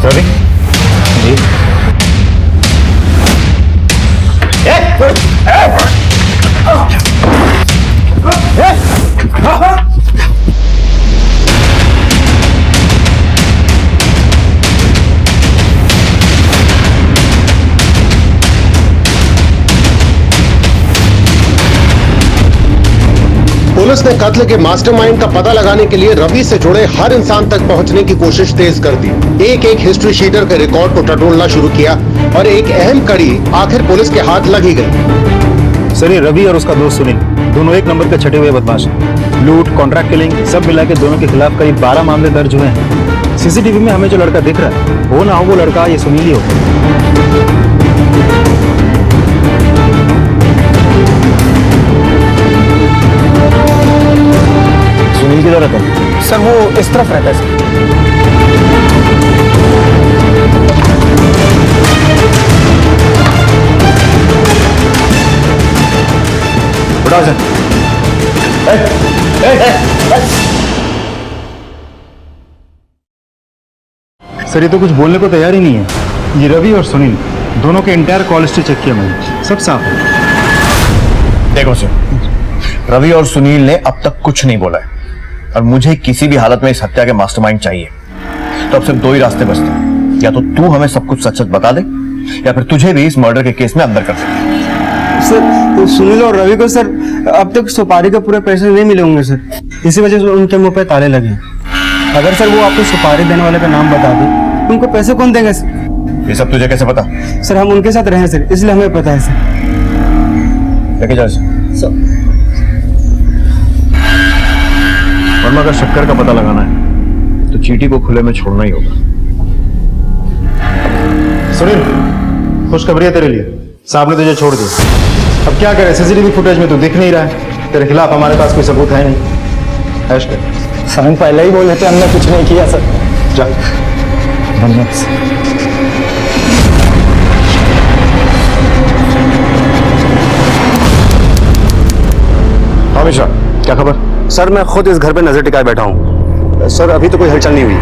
[SPEAKER 6] रवि जी।
[SPEAKER 3] पुलिस ने कत्ल के मास्टरमाइंड का पता लगाने के लिए रवि से जुड़े हर इंसान तक पहुंचने की कोशिश तेज कर दी। एक एक हिस्ट्री शीटर के रिकॉर्ड को टटोलना शुरू किया और एक अहम कड़ी आखिर पुलिस के हाथ लगी गई।
[SPEAKER 6] सर, ये रवि और उसका दोस्त सुनील दोनों एक नंबर के छठे हुए बदमाश हैं। लूट, कॉन्ट्रैक्ट किलिंग सब मिला के दोनों के खिलाफ करीब 12 मामले दर्ज हुए हैं। सीसीटीवी में हमें जो लड़का दिख रहा है वो ना हो वो लड़का ये सुनील ही हो।
[SPEAKER 16] सुनील किधर रहता है?
[SPEAKER 1] सर, वो इस तरफ रहता है सर।
[SPEAKER 16] उठा सर।
[SPEAKER 6] सर ये तो कुछ बोलने को तैयार ही नहीं है। ये रवि और सुनील दोनों के इंटायर कॉल हिस्ट्री चेक किया मैंने, सब साफ है।
[SPEAKER 16] देखो सर, रवि और सुनील ने अब तक कुछ नहीं बोला है और मुझे किसी भी हालत में इस हत्या के मास्टरमाइंड चाहिए। तो अब सिर्फ दो ही रास्ते बचते हैं, या तो तू हमें सब कुछ सच सच बता दे या फिर तुझे भी इस मर्डर के केस में अंदर कर दे।
[SPEAKER 1] सर सुनील और रवि को सर अब तक सुपारी का पूरे पैसे नहीं मिले होंगे सर, इसी वजह से उनके मुंह पे ताले लगे। अगर सर वो आपको सुपारी देने वाले का नाम बता दे उनको पैसे कौन देंगे सर?
[SPEAKER 16] ये सब तुझे कैसे पता?
[SPEAKER 1] सर हम उनके साथ रहे सर, इसलिए हमें पता है सर।
[SPEAKER 16] लेके जाओ सर। वर्मा अगर शक्कर का पता लगाना है तो चीटी को खुले में छोड़ना ही होगा।
[SPEAKER 6] सुनील खुशखबरी है तेरे लिए, साहब ने तुझे छोड़ दिया। अब क्या करे, सीसीटीवी फुटेज में तो दिख नहीं रहा है, तेरे खिलाफ हमारे पास कोई सबूत है नहीं। ऐश कर।
[SPEAKER 7] सर हम पहले ही बोले थे, हमने कुछ नहीं किया सर।
[SPEAKER 6] जा।
[SPEAKER 7] धन्यवाद सर।
[SPEAKER 16] हमेशा क्या खबर?
[SPEAKER 2] सर मैं खुद इस घर पे नजर टिकाए बैठा हूँ सर, अभी तो कोई हलचल नहीं हुई।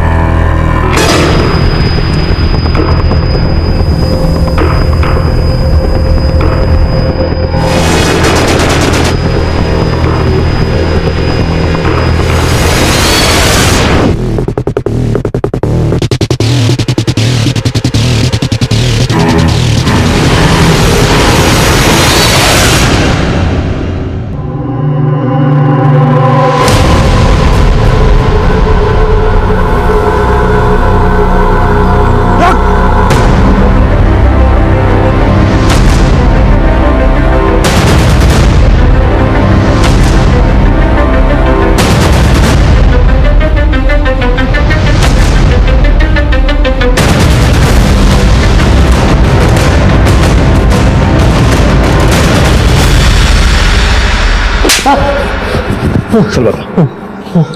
[SPEAKER 16] चल बता,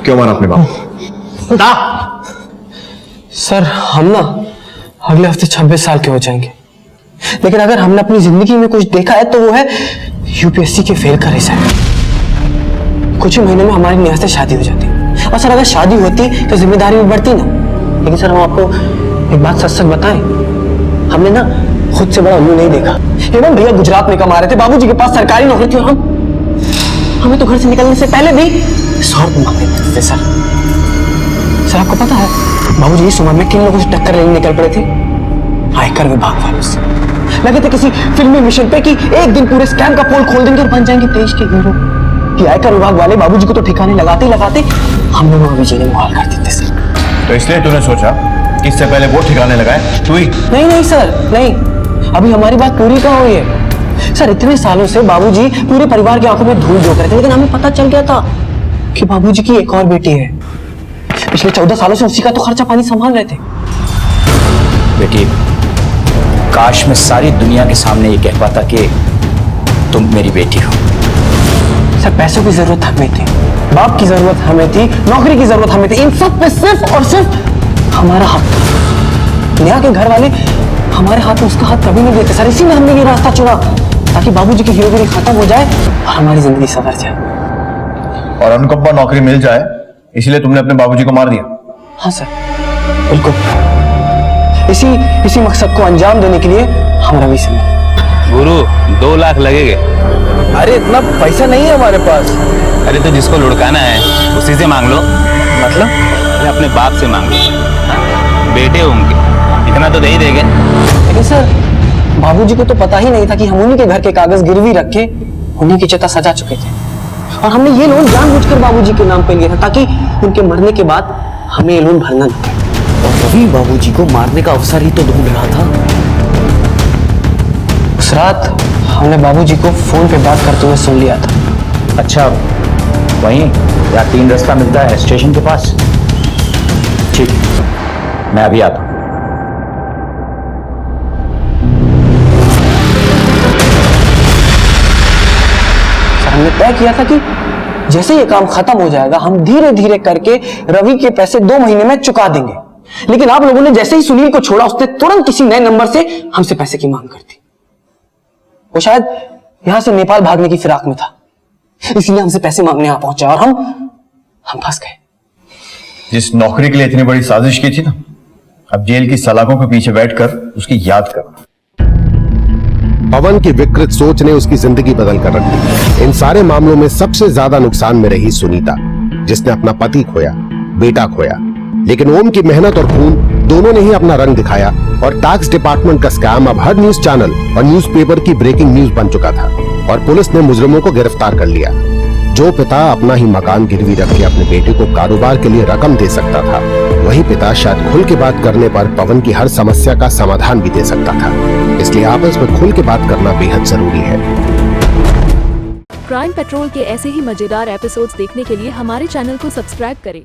[SPEAKER 16] क्यों मारा अपने बाप?
[SPEAKER 18] सर हम ना अगले हफ्ते 26 साल के हो जाएंगे, लेकिन अगर हमने अपनी जिंदगी में कुछ देखा है तो वो है यूपीएससी के फेल का रिजल्ट। कुछ ही महीने में हमारी नेहा से शादी हो जाती, और सर अगर शादी होती तो जिम्मेदारी भी बढ़ती ना। लेकिन सर हम आपको एक बात सच सच बताएं, हमने ना खुद से बड़ा उल्लू नहीं देखा। एवं भैया गुजरात में कमा रहे थे, बाबूजी के पास सरकारी नौकरी थी, और हमें तो घर से निकलने से पहले भी 100 रुपये मांगने पड़ते थे। सर आपको पता है बाबूजी इस उम्र में किन लोगों से टक्कर लेने निकल पड़े थे? आयकर विभाग वालों से। लगे थे किसी फिल्मी मिशन पे कि एक दिन पूरे स्कैम का पोल खोल देंगे और बन जाएंगे देश के हीरो। कि आयकर विभाग वाले बाबूजी को तो ठिकाने लगाते ही लगाते हम लोग अभी जीने मुहाल कर देते सर।
[SPEAKER 16] तो इसलिए तूने सोचा कि इससे पहले वो ठिकाने लगाए तू ही?
[SPEAKER 18] नहीं सर नहीं, अभी हमारी बात पूरी कहाँ हुई है सर। इतने सालों से बाबूजी पूरे परिवार की आंखों में धूल झोंक रहे थे, लेकिन हमें पता चल गया था कि बाबूजी की एक और बेटी है। पिछले 14 सालों से उसी का तो खर्चा पानी संभाल रहे थे।
[SPEAKER 14] बेटी काश मैं सारी दुनिया के सामने ये कह पाता कि तुम मेरी बेटी हो।
[SPEAKER 18] सर पैसों की जरूरत हमें थी, बाप की जरूरत हमें थी, नौकरी की जरूरत हमें थी, इन सब पे सिर्फ और सिर्फ हमारा हक था। नेहा के घर वाले हमारे हाथ में उसका हाथ कभी नहीं देते सर, इसीलिए हमने ये रास्ता चुना ताकि बाबूजी की हीरोगिरी खत्म हो जाए और हमारी जिंदगी सवर जाए।
[SPEAKER 16] और अनुकंपा नौकरी मिल जाए, इसलिए तुमने अपने बाबूजी को मार दिया?
[SPEAKER 18] हाँ सर बिल्कुल, इसी मकसद को अंजाम देने के लिए हम रवि से मिले।
[SPEAKER 9] गुरु 2 लाख लगेंगे।
[SPEAKER 18] अरे इतना पैसा नहीं है हमारे पास।
[SPEAKER 9] अरे तो जिसको लुढ़काना है उसी से मांग लो।
[SPEAKER 18] मतलब?
[SPEAKER 9] अरे अपने बाप से मांग लो, बेटे होंगे, इतना तो दे ही देंगे।
[SPEAKER 18] लेकिन सर बाबूजी को तो पता ही नहीं था कि हम उन्हीं के घर के कागज गिरवी रख के उन्हीं की चिता सजा चुके थे, और हमने ये लोन जानबूझकर बाबूजी के नाम पे लिया था ताकि उनके मरने के बाद हमें ये लोन भरना न पड़े।
[SPEAKER 14] और रवि बाबूजी को मारने का अवसर ही तो ढूंढ रहा था।
[SPEAKER 18] उस रात हमने बाबूजी को फोन पे बात करते हुए सुन लिया था।
[SPEAKER 14] अच्छा वहीं या 3 रास्ता मिलता है स्टेशन के पास? ठीक, मैं अभी आता हूं।
[SPEAKER 18] हमने तय किया था कि जैसे ये काम खत्म हो जाएगा हम धीरे धीरे करके रवि के पैसे 2 महीने में चुका देंगे। लेकिन आप लोगों ने जैसे ही सुनील को छोड़ा उसने तुरंत किसी नए नंबर से हमसे पैसे की मांग कर दी। वो शायद यहां से नेपाल भागने की फिराक में था, इसलिए हमसे पैसे मांगने आ पहुंचा और हम फंस गए।
[SPEAKER 21] जिस नौकरी के लिए इतनी बड़ी साजिश की थी ना, अब जेल की सलाखों के पीछे बैठकर उसकी याद कर।
[SPEAKER 3] पवन की विकृत सोच ने उसकी जिंदगी बदल कर रख दी। इन सारे मामलों में सबसे ज्यादा नुकसान में रही सुनीता, जिसने अपना पति खोया, बेटा खोया। लेकिन ओम की मेहनत और खून दोनों ने ही अपना रंग दिखाया और टैक्स डिपार्टमेंट का स्कैम अब हर न्यूज चैनल और न्यूज़पेपर की ब्रेकिंग न्यूज बन चुका था और पुलिस ने मुजरिमों को गिरफ्तार कर लिया। जो पिता अपना ही मकान गिरवी रख के अपने बेटे को कारोबार के लिए रकम दे सकता था, वही पिता शायद खुल के बात करने पर पवन की हर समस्या का समाधान भी दे सकता था। इसलिए आपस में खुल के बात करना बेहद जरूरी है।
[SPEAKER 12] क्राइम पेट्रोल के ऐसे ही मजेदार एपिसोड्स देखने के लिए हमारे चैनल को सब्सक्राइब करें